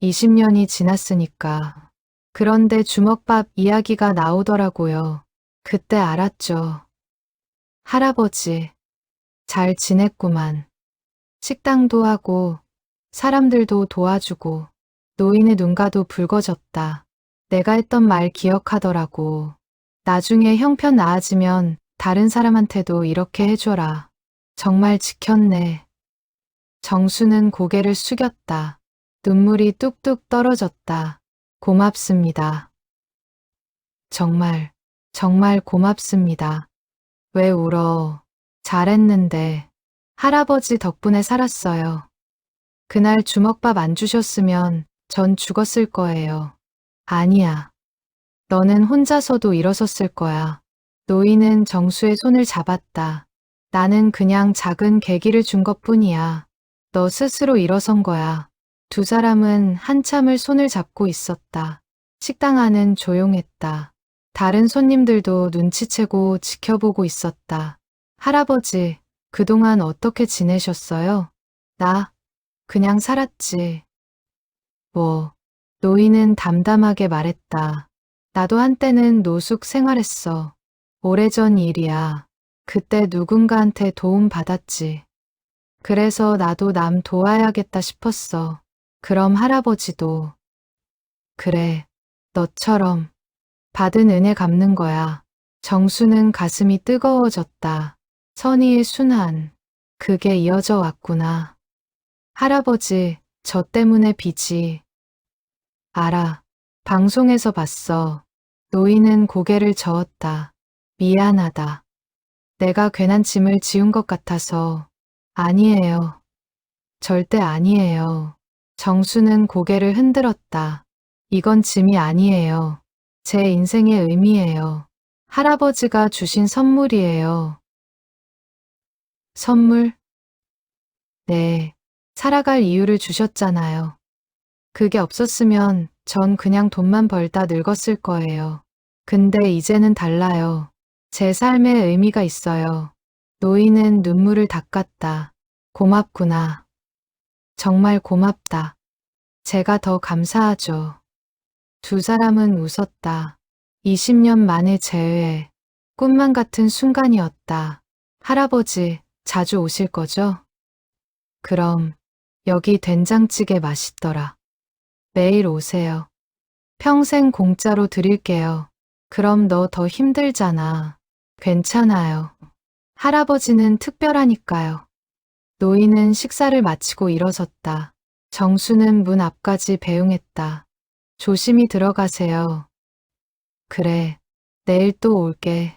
20년이 지났으니까. 그런데 주먹밥 이야기가 나오더라고요. 그때 알았죠. 할아버지, 잘 지냈구만. 식당도 하고 사람들도 도와주고. 노인의 눈가도 붉어졌다. 내가 했던 말 기억하더라고. 나중에 형편 나아지면 다른 사람한테도 이렇게 해줘라. 정말 지켰네. 정수는 고개를 숙였다. 눈물이 뚝뚝 떨어졌다. 고맙습니다. 정말 고맙습니다. 왜 울어? 잘했는데. 할아버지 덕분에 살았어요. 그날 주먹밥 안 주셨으면 전 죽었을 거예요. 아니야. 너는 혼자서도 일어섰을 거야. 노인은 정수의 손을 잡았다. 나는 그냥 작은 계기를 준 것뿐이야. 너 스스로 일어선 거야. 두 사람은 한참을 손을 잡고 있었다. 식당 안은 조용했다. 다른 손님들도 눈치채고 지켜보고 있었다. 할아버지, 그동안 어떻게 지내셨어요? 나 그냥 살았지. 뭐, 노인은 담담하게 말했다. 나도 한때는 노숙 생활했어. 오래전 일이야. 그때 누군가한테 도움 받았지. 그래서 나도 남 도와야겠다 싶었어. 그럼 할아버지도. 그래, 너처럼 받은 은혜 갚는 거야. 정수는 가슴이 뜨거워졌다. 선의의 순환. 그게 이어져 왔구나. 할아버지, 저 때문에 빚이. 알아. 방송에서 봤어. 노인은 고개를 저었다. 미안하다. 내가 괜한 짐을 지은 것 같아서. 아니에요. 절대 아니에요. 정수는 고개를 흔들었다. 이건 짐이 아니에요. 제 인생의 의미예요. 할아버지가 주신 선물이에요. 선물? 네. 살아갈 이유를 주셨잖아요. 그게 없었으면 전 그냥 돈만 벌다 늙었을 거예요. 근데 이제는 달라요. 제 삶에 의미가 있어요. 노인은 눈물을 닦았다. 고맙구나. 정말 고맙다. 제가 더 감사하죠. 두 사람은 웃었다. 20년 만의 재회. 꿈만 같은 순간이었다. 할아버지, 자주 오실 거죠? 그럼, 여기 된장찌개 맛있더라. 매일 오세요. 평생 공짜로 드릴게요. 그럼 너 더 힘들잖아. 괜찮아요. 할아버지는 특별하니까요. 노인은 식사를 마치고 일어섰다. 정수는 문 앞까지 배웅했다. 조심히 들어가세요. 그래, 내일 또 올게.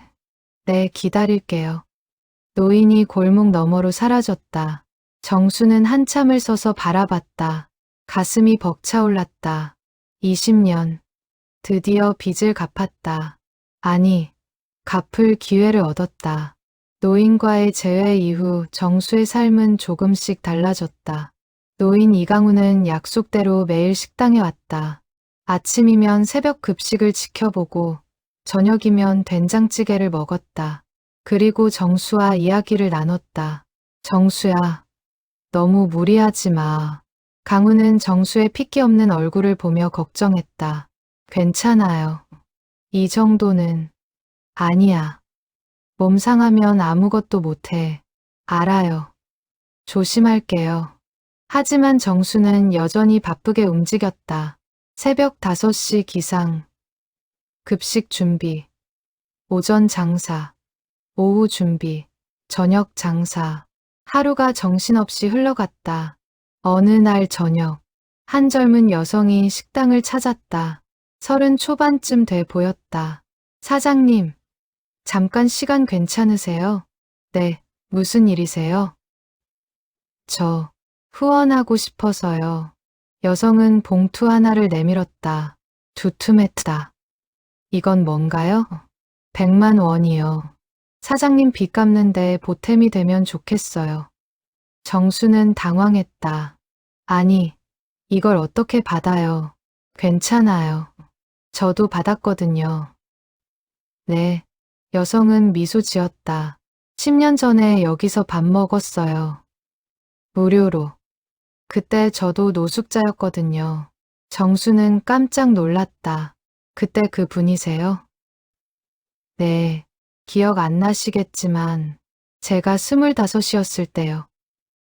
네, 기다릴게요. 노인이 골목 너머로 사라졌다. 정수는 한참을 서서 바라봤다. 가슴이 벅차올랐다. 20년. 드디어 빚을 갚았다. 아니, 갚을 기회를 얻었다. 노인과의 재회 이후 정수의 삶은 조금씩 달라졌다. 노인 이강우는 약속대로 매일 식당에 왔다. 아침이면 새벽 급식을 지켜보고 저녁이면 된장찌개를 먹었다. 그리고 정수와 이야기를 나눴다. 정수야, 너무 무리하지 마. 강우는 정수의 핏기 없는 얼굴을 보며 걱정했다. 괜찮아요. 이 정도는. 아니야. 몸 상하면 아무것도 못해. 알아요. 조심할게요. 하지만 정수는 여전히 바쁘게 움직였다. 새벽 5시 기상. 급식 준비. 오전 장사. 오후 준비. 저녁 장사. 하루가 정신없이 흘러갔다. 어느 날 저녁. 한 젊은 여성이 식당을 찾았다. 30 초반쯤 돼 보였다. 사장님, 잠깐 시간 괜찮으세요? 네, 무슨 일이세요? 저, 후원하고 싶어서요. 여성은 봉투 하나를 내밀었다. 두툼했다. 이건 뭔가요? 100만 원이요. 사장님 빚 갚는데 보탬이 되면 좋겠어요. 정수는 당황했다. 아니, 이걸 어떻게 받아요? 괜찮아요. 저도 받았거든요. 네. 여성은 미소 지었다. 10년 전에 여기서 밥 먹었어요. 무료로. 그때 저도 노숙자였거든요. 정수는 깜짝 놀랐다. 그때 그 분이세요? 네. 기억 안 나시겠지만 제가 25이었을 때요.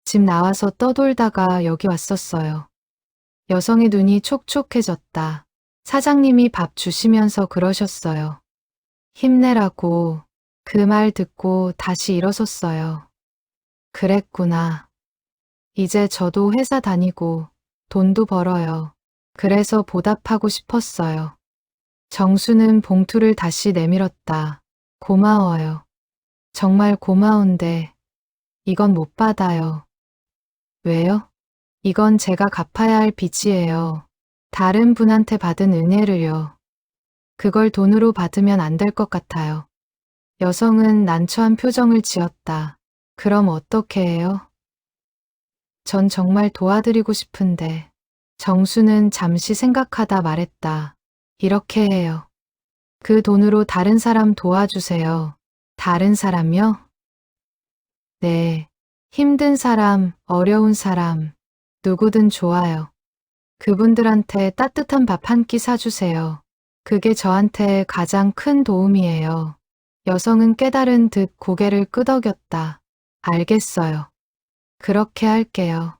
집 나와서 떠돌다가 여기 왔었어요. 여성의 눈이 촉촉해졌다. 사장님이 밥 주시면서 그러셨어요. 힘내라고. 그 말 듣고 다시 일어섰어요. 그랬구나. 이제 저도 회사 다니고 돈도 벌어요. 그래서 보답하고 싶었어요. 정수는 봉투를 다시 내밀었다. 고마워요. 정말 고마운데 이건 못 받아요. 왜요? 이건 제가 갚아야 할 빚이에요. 다른 분한테 받은 은혜를요. 그걸 돈으로 받으면 안 될 것 같아요. 여성은 난처한 표정을 지었다. 그럼 어떻게 해요? 전 정말 도와드리고 싶은데. 정수는 잠시 생각하다 말했다. 이렇게 해요. 그 돈으로 다른 사람 도와주세요. 다른 사람요? 네. 힘든 사람, 어려운 사람, 누구든 좋아요. 그분들한테 따뜻한 밥 한 끼 사주세요. 그게 저한테 가장 큰 도움이에요. 여성은 깨달은 듯 고개를 끄덕였다. 알겠어요. 그렇게 할게요.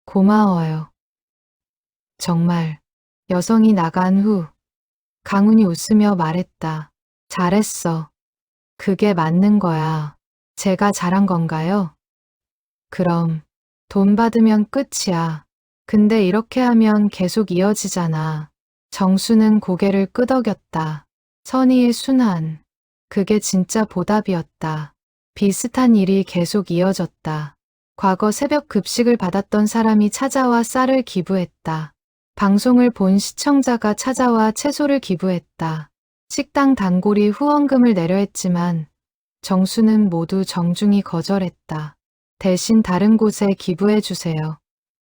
고마워요. 정말. 여성이 나간 후 강훈이 웃으며 말했다. 잘했어. 그게 맞는 거야. 제가 잘한 건가요? 그럼 돈 받으면 끝이야. 근데 이렇게 하면 계속 이어지잖아. 정수는 고개를 끄덕였다. 선의의 순환. 그게 진짜 보답이었다. 비슷한 일이 계속 이어졌다. 과거 새벽 급식을 받았던 사람이 찾아와 쌀을 기부했다. 방송을 본 시청자가 찾아와 채소를 기부했다. 식당 단골이 후원금을 내려 했지만 정수는 모두 정중히 거절했다. 대신 다른 곳에 기부해 주세요.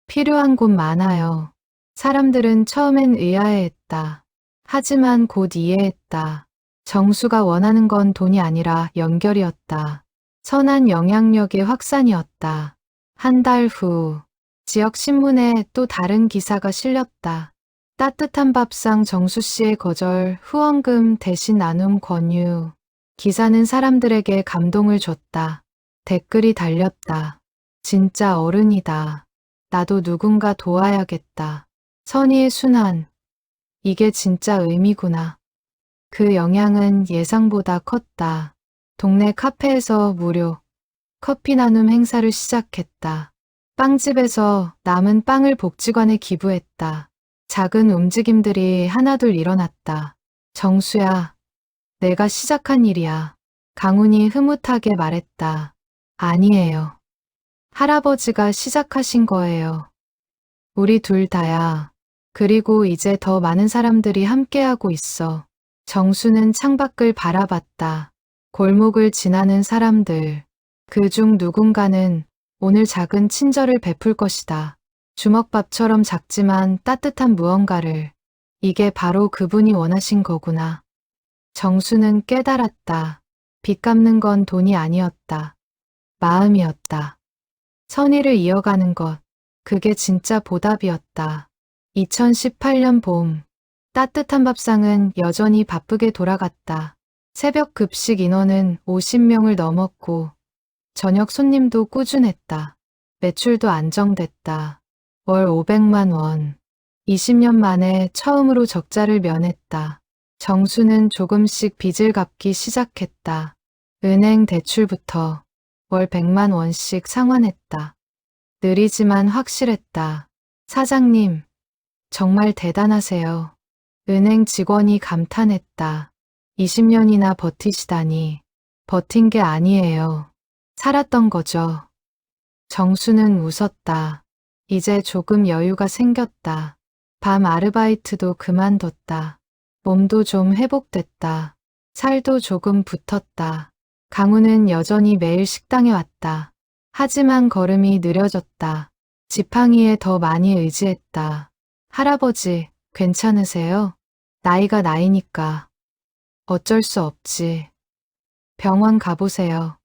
필요한 곳 많아요. 사람들은 처음엔 의아해했다. 하지만 곧 이해했다. 정수가 원하는 건 돈이 아니라 연결이었다. 선한 영향력의 확산이었다. 한 달 후, 지역 신문에 또 다른 기사가 실렸다. 따뜻한 밥상 정수 씨의 거절, 후원금 대신 나눔 권유. 기사는 사람들에게 감동을 줬다. 댓글이 달렸다. 진짜 어른이다. 나도 누군가 도와야겠다. 선의의 순환. 이게 진짜 의미구나. 그 영향은 예상보다 컸다. 동네 카페에서 무료 커피 나눔 행사를 시작했다. 빵집에서 남은 빵을 복지관에 기부했다. 작은 움직임들이 하나둘 일어났다. 정수야, 내가 시작한 일이야. 강훈이 흐뭇하게 말했다. 아니에요. 할아버지가 시작하신 거예요. 우리 둘 다야. 그리고 이제 더 많은 사람들이 함께하고 있어. 정수는 창밖을 바라봤다. 골목을 지나는 사람들. 그중 누군가는 오늘 작은 친절을 베풀 것이다. 주먹밥처럼 작지만 따뜻한 무언가를. 이게 바로 그분이 원하신 거구나. 정수는 깨달았다. 빚 갚는 건 돈이 아니었다. 마음이었다. 선의를 이어가는 것. 그게 진짜 보답이었다. 2018년 봄. 따뜻한 밥상은 여전히 바쁘게 돌아갔다. 새벽 급식 인원은 50명을 넘었고 저녁 손님도 꾸준했다. 매출도 안정됐다. 월 500만 원. 20년 만에 처음으로 적자를 면했다. 정수는 조금씩 빚을 갚기 시작했다. 은행 대출부터 월 100만 원씩 상환했다. 느리지만 확실했다. 사장님, 정말 대단하세요. 은행 직원이 감탄했다. 20년이나 버티시다니. 버틴 게 아니에요. 살았던 거죠. 정수는 웃었다. 이제 조금 여유가 생겼다. 밤 아르바이트도 그만뒀다. 몸도 좀 회복됐다. 살도 조금 붙었다. 강우는 여전히 매일 식당에 왔다. 하지만 걸음이 느려졌다. 지팡이에 더 많이 의지했다. 할아버지, 괜찮으세요? 나이가 나이니까. 어쩔 수 없지. 병원 가보세요.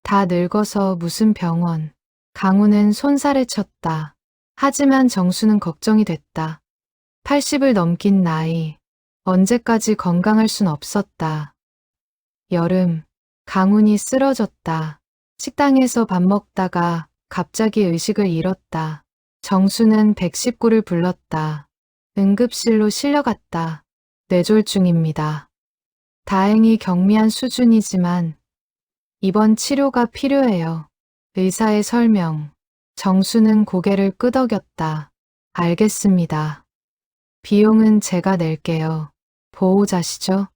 다 늙어서 무슨 병원. 강우는 손살에 쳤다. 하지만 정수는 걱정이 됐다. 80을 넘긴 나이. 언제까지 건강할 순 없었다. 여름. 강훈이 쓰러졌다. 식당에서 밥 먹다가 갑자기 의식을 잃었다. 정수는 119를 불렀다. 응급실로 실려갔다. 뇌졸중입니다. 다행히 경미한 수준이지만 이번 치료가 필요해요. 의사의 설명. 정수는 고개를 끄덕였다. 알겠습니다. 비용은 제가 낼게요. 보호자시죠?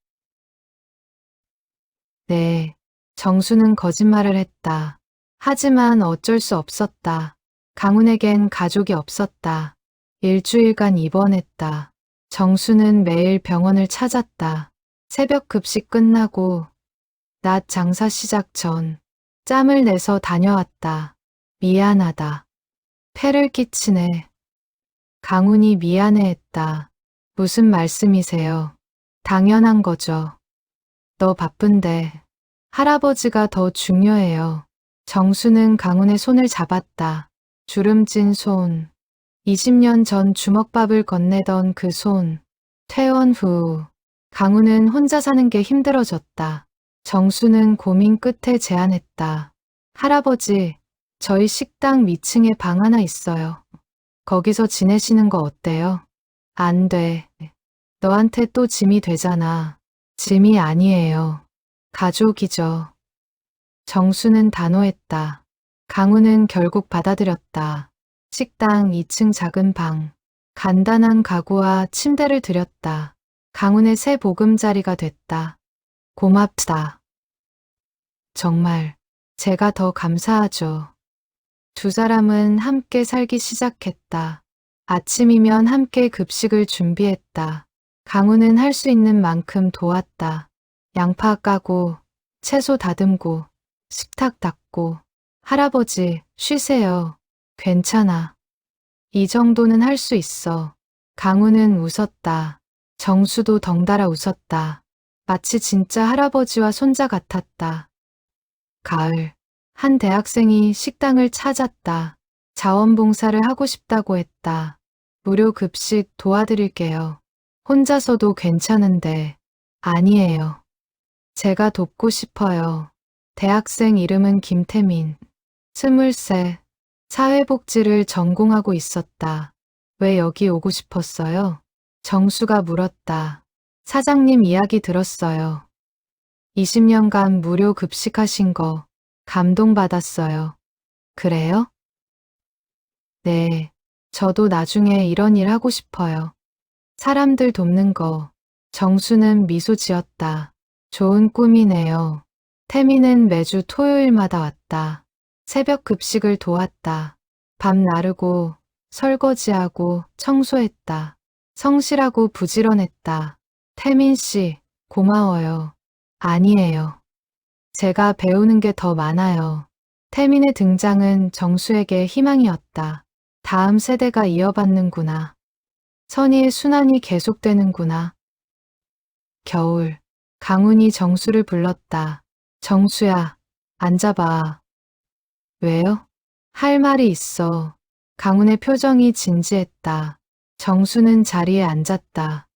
네. 정수는 거짓말을 했다. 하지만 어쩔 수 없었다. 강훈에겐 가족이 없었다. 일주일간 입원했다. 정수는 매일 병원을 찾았다. 새벽 급식 끝나고 낮 장사 시작 전 짬을 내서 다녀왔다. 미안하다. 폐를 끼치네. 강훈이 미안해했다. 무슨 말씀이세요? 당연한 거죠. 너 바쁜데 할아버지가 더 중요해요. 정수는 강훈의 손을 잡았다. 주름진 손. 20년 전 주먹밥을 건네던 그 손. 퇴원 후 강훈은 혼자 사는 게 힘들어졌다. 정수는 고민 끝에 제안했다. 할아버지, 저희 식당 위층에 방 하나 있어요. 거기서 지내시는 거 어때요? 안 돼. 너한테 또 짐이 되잖아. 짐이 아니에요. 가족이죠. 정수는 단호했다. 강우는 결국 받아들였다. 식당 2층 작은 방. 간단한 가구와 침대를 들였다. 강훈의 새 보금자리가 됐다. 고맙다. 정말 제가 더 감사하죠. 두 사람은 함께 살기 시작했다. 아침이면 함께 급식을 준비했다. 강훈은 할 수 있는 만큼 도왔다. 양파 까고, 채소 다듬고, 식탁 닦고. 할아버지, 쉬세요. 괜찮아. 이 정도는 할 수 있어. 강훈은 웃었다. 정수도 덩달아 웃었다. 마치 진짜 할아버지와 손자 같았다. 가을, 한 대학생이 식당을 찾았다. 자원봉사를 하고 싶다고 했다. 무료 급식 도와드릴게요. 혼자서도 괜찮은데. 아니에요. 제가 돕고 싶어요. 대학생 이름은 김태민. 23, 사회복지를 전공하고 있었다. 왜 여기 오고 싶었어요? 정수가 물었다. 사장님 이야기 들었어요. 20년간 무료 급식하신 거 감동받았어요. 그래요? 네, 저도 나중에 이런 일 하고 싶어요. 사람들 돕는 거. 정수는 미소 지었다. 좋은 꿈이네요. 태미는 매주 토요일마다 왔다. 새벽 급식을 도왔다. 밥 나르고 설거지하고 청소했다. 성실하고 부지런했다. 태민 씨, 고마워요. 아니에요. 제가 배우는 게 더 많아요. 태민의 등장은 정수에게 희망이었다. 다음 세대가 이어받는구나. 선의의 순환이 계속되는구나. 겨울, 강훈이 정수를 불렀다. 정수야, 앉아봐. 왜요? 할 말이 있어. 강훈의 표정이 진지했다. 정수는 자리에 앉았다.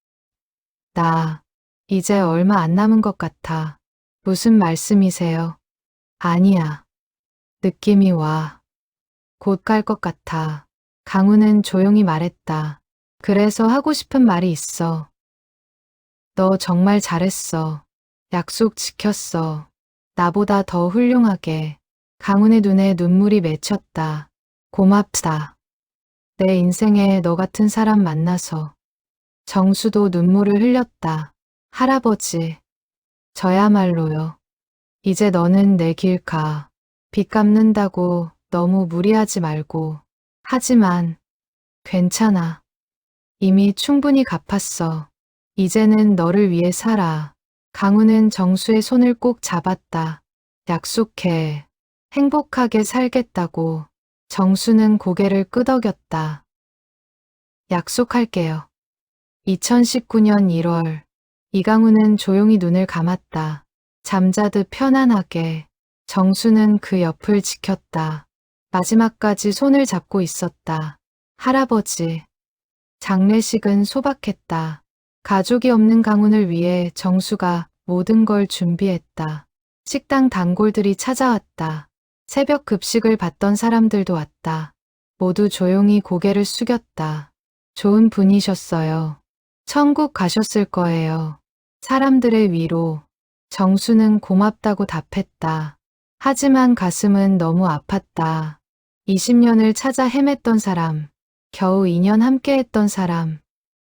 나, 이제 얼마 안 남은 것 같아. 무슨 말씀이세요? 아니야. 느낌이 와. 곧 갈 것 같아. 강훈은 조용히 말했다. 그래서 하고 싶은 말이 있어. 너 정말 잘했어. 약속 지켰어. 나보다 더 훌륭하게. 강훈의 눈에 눈물이 맺혔다. 고맙다. 내 인생에 너 같은 사람 만나서. 정수도 눈물을 흘렸다. 할아버지. 저야말로요. 이제 너는 내 길 가. 빚 갚는다고 너무 무리하지 말고. 하지만 괜찮아. 이미 충분히 갚았어. 이제는 너를 위해 살아. 강훈은 정수의 손을 꼭 잡았다. 약속해. 행복하게 살겠다고. 정수는 고개를 끄덕였다. 약속할게요. 2019년 1월, 이강훈은 조용히 눈을 감았다. 잠자듯 편안하게. 정수는 그 옆을 지켰다. 마지막까지 손을 잡고 있었다. 할아버지. 장례식은 소박했다. 가족이 없는 강훈을 위해 정수가 모든 걸 준비했다. 식당 단골들이 찾아왔다. 새벽 급식을 받던 사람들도 왔다. 모두 조용히 고개를 숙였다. 좋은 분이셨어요. 천국 가셨을 거예요. 사람들의 위로. 정수는 고맙다고 답했다. 하지만 가슴은 너무 아팠다. 20년을 찾아 헤맸던 사람, 겨우 2년 함께했던 사람,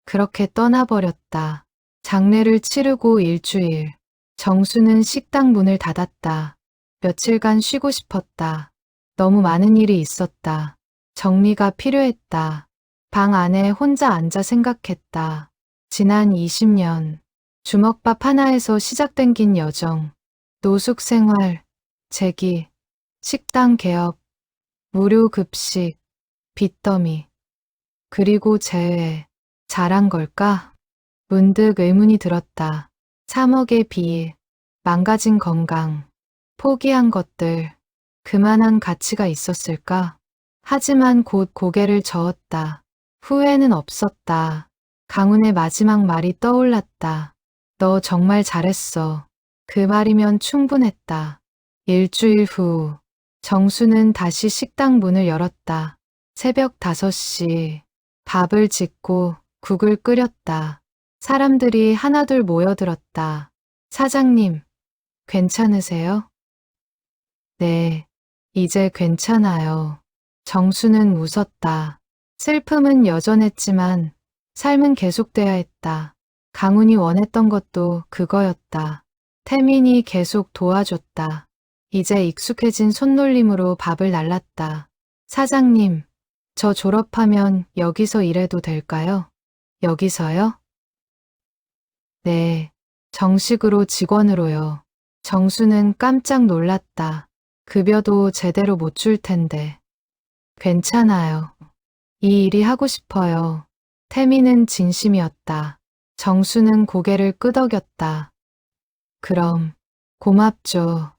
그렇게 떠나버렸다. 장례를 치르고 일주일. 정수는 식당 문을 닫았다. 며칠간 쉬고 싶었다. 너무 많은 일이 있었다. 정리가 필요했다. 방 안에 혼자 앉아 생각했다. 지난 20년, 주먹밥 하나에서 시작된 긴 여정, 노숙 생활, 재기, 식당 개업, 무료 급식, 빚더미, 그리고 재회. 잘한 걸까? 문득 의문이 들었다. 3억의 빚, 망가진 건강, 포기한 것들, 그만한 가치가 있었을까? 하지만 곧 고개를 저었다. 후회는 없었다. 강훈의 마지막 말이 떠올랐다. 너 정말 잘했어. 그 말이면 충분했다. 일주일 후, 정수는 다시 식당 문을 열었다. 새벽 5시, 밥을 짓고 국을 끓였다. 사람들이 하나둘 모여들었다. 사장님, 괜찮으세요? 네, 이제 괜찮아요. 정수는 웃었다. 슬픔은 여전했지만 삶은 계속돼야 했다. 강훈이 원했던 것도 그거였다. 태민이 계속 도와줬다. 이제 익숙해진 손놀림으로 밥을 날랐다. 사장님, 저 졸업하면 여기서 일해도 될까요? 여기서요? 네, 정식으로 직원으로요. 정수는 깜짝 놀랐다. 급여도 제대로 못 줄 텐데. 괜찮아요. 이 일이 하고 싶어요. 태미는 진심이었다. 정수는 고개를 끄덕였다. 그럼 고맙죠.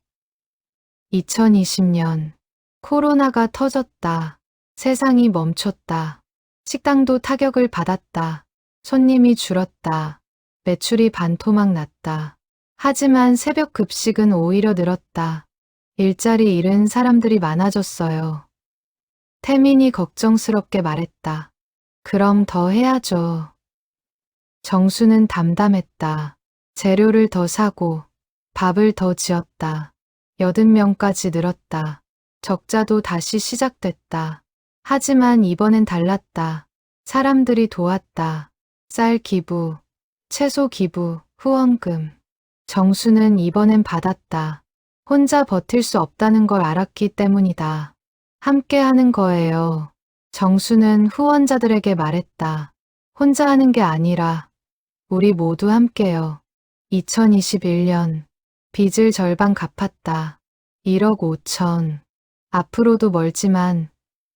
2020년 코로나가 터졌다. 세상이 멈췄다. 식당도 타격을 받았다. 손님이 줄었다. 매출이 반토막 났다. 하지만 새벽 급식은 오히려 늘었다. 일자리 잃은 사람들이 많아졌어요. 태민이 걱정스럽게 말했다. 그럼 더 해야죠. 정수는 담담했다. 재료를 더 사고 밥을 더 지었다. 80명까지 늘었다. 적자도 다시 시작됐다. 하지만 이번엔 달랐다. 사람들이 도왔다. 쌀 기부, 채소 기부, 후원금. 정수는 이번엔 받았다. 혼자 버틸 수 없다는 걸 알았기 때문이다. 함께 하는 거예요. 정수는 후원자들에게 말했다. 혼자 하는 게 아니라 우리 모두 함께요. 2021년 빚을 절반 갚았다. 1억 5천. 앞으로도 멀지만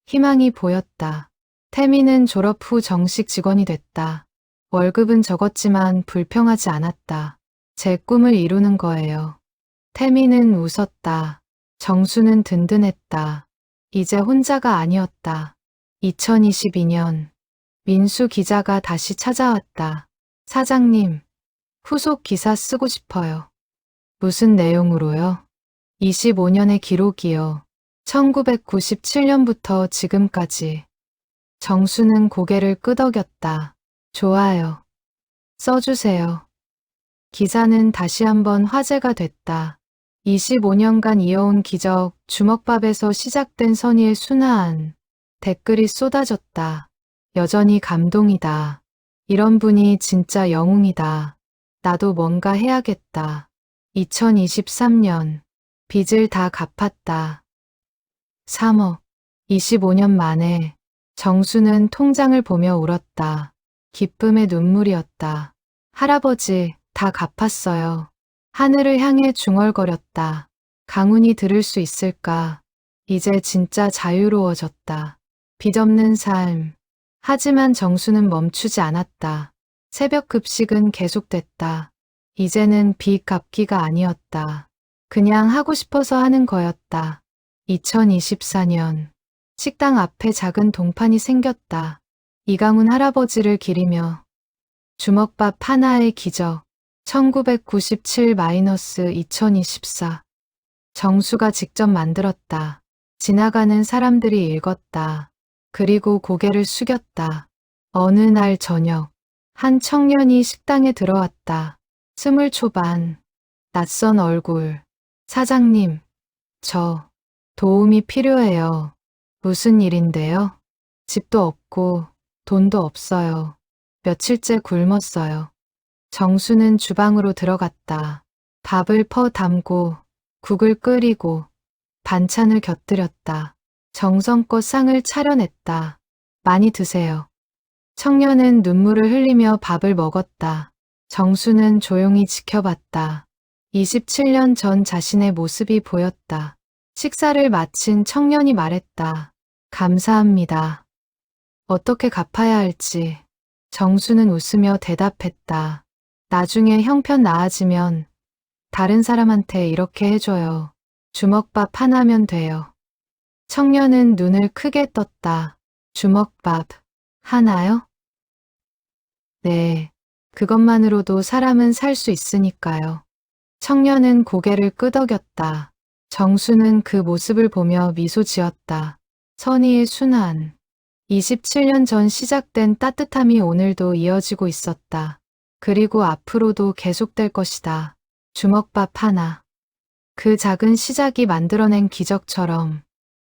희망이 보였다. 태미는 졸업 후 정식 직원이 됐다. 월급은 적었지만 불평하지 않았다. 제 꿈을 이루는 거예요. 태미는 웃었다. 정수는 든든했다. 이제 혼자가 아니었다. 2022년 민수 기자가 다시 찾아왔다. 사장님, 후속 기사 쓰고 싶어요. 무슨 내용으로요? 25년의 기록이요. 1997년부터 지금까지. 정수는 고개를 끄덕였다. 좋아요. 써주세요. 기사는 다시 한번 화제가 됐다. 25년간 이어온 기적, 주먹밥에서 시작된 선의의 순환. 댓글이 쏟아졌다. 여전히 감동이다. 이런 분이 진짜 영웅이다. 나도 뭔가 해야겠다. 2023년 빚을 다 갚았다. 3억. 25년 만에 정수는 통장을 보며 울었다. 기쁨의 눈물이었다. 할아버지, 다 갚았어요. 하늘을 향해 중얼거렸다. 강훈이 들을 수 있을까? 이제 진짜 자유로워졌다. 빚 없는 삶. 하지만 정수는 멈추지 않았다. 새벽 급식은 계속됐다. 이제는 빚 갚기가 아니었다. 그냥 하고 싶어서 하는 거였다. 2024년 식당 앞에 작은 동판이 생겼다. 이강훈 할아버지를 기리며 주먹밥 하나의 기적 1997-2024 정수가 직접 만들었다. 지나가는 사람들이 읽었다. 그리고 고개를 숙였다. 어느 날 저녁 한 청년이 식당에 들어왔다. 20 초반 낯선 얼굴. 사장님, 저 도움이 필요해요. 무슨 일인데요? 집도 없고 돈도 없어요. 며칠째 굶었어요. 정수는 주방으로 들어갔다. 밥을 퍼 담고 국을 끓이고 반찬을 곁들였다. 정성껏 상을 차려냈다. 많이 드세요. 청년은 눈물을 흘리며 밥을 먹었다. 정수는 조용히 지켜봤다. 27년 전 자신의 모습이 보였다. 식사를 마친 청년이 말했다. 감사합니다. 어떻게 갚아야 할지. 정수는 웃으며 대답했다. 나중에 형편 나아지면 다른 사람한테 이렇게 해줘요. 주먹밥 하나면 돼요. 청년은 눈을 크게 떴다. 주먹밥 하나요? 네, 그것만으로도 사람은 살 수 있으니까요. 청년은 고개를 끄덕였다. 정수는 그 모습을 보며 미소 지었다. 선의의 순환. 27년 전 시작된 따뜻함이 오늘도 이어지고 있었다. 그리고 앞으로도 계속될 것이다. 주먹밥 하나. 그 작은 시작이 만들어낸 기적처럼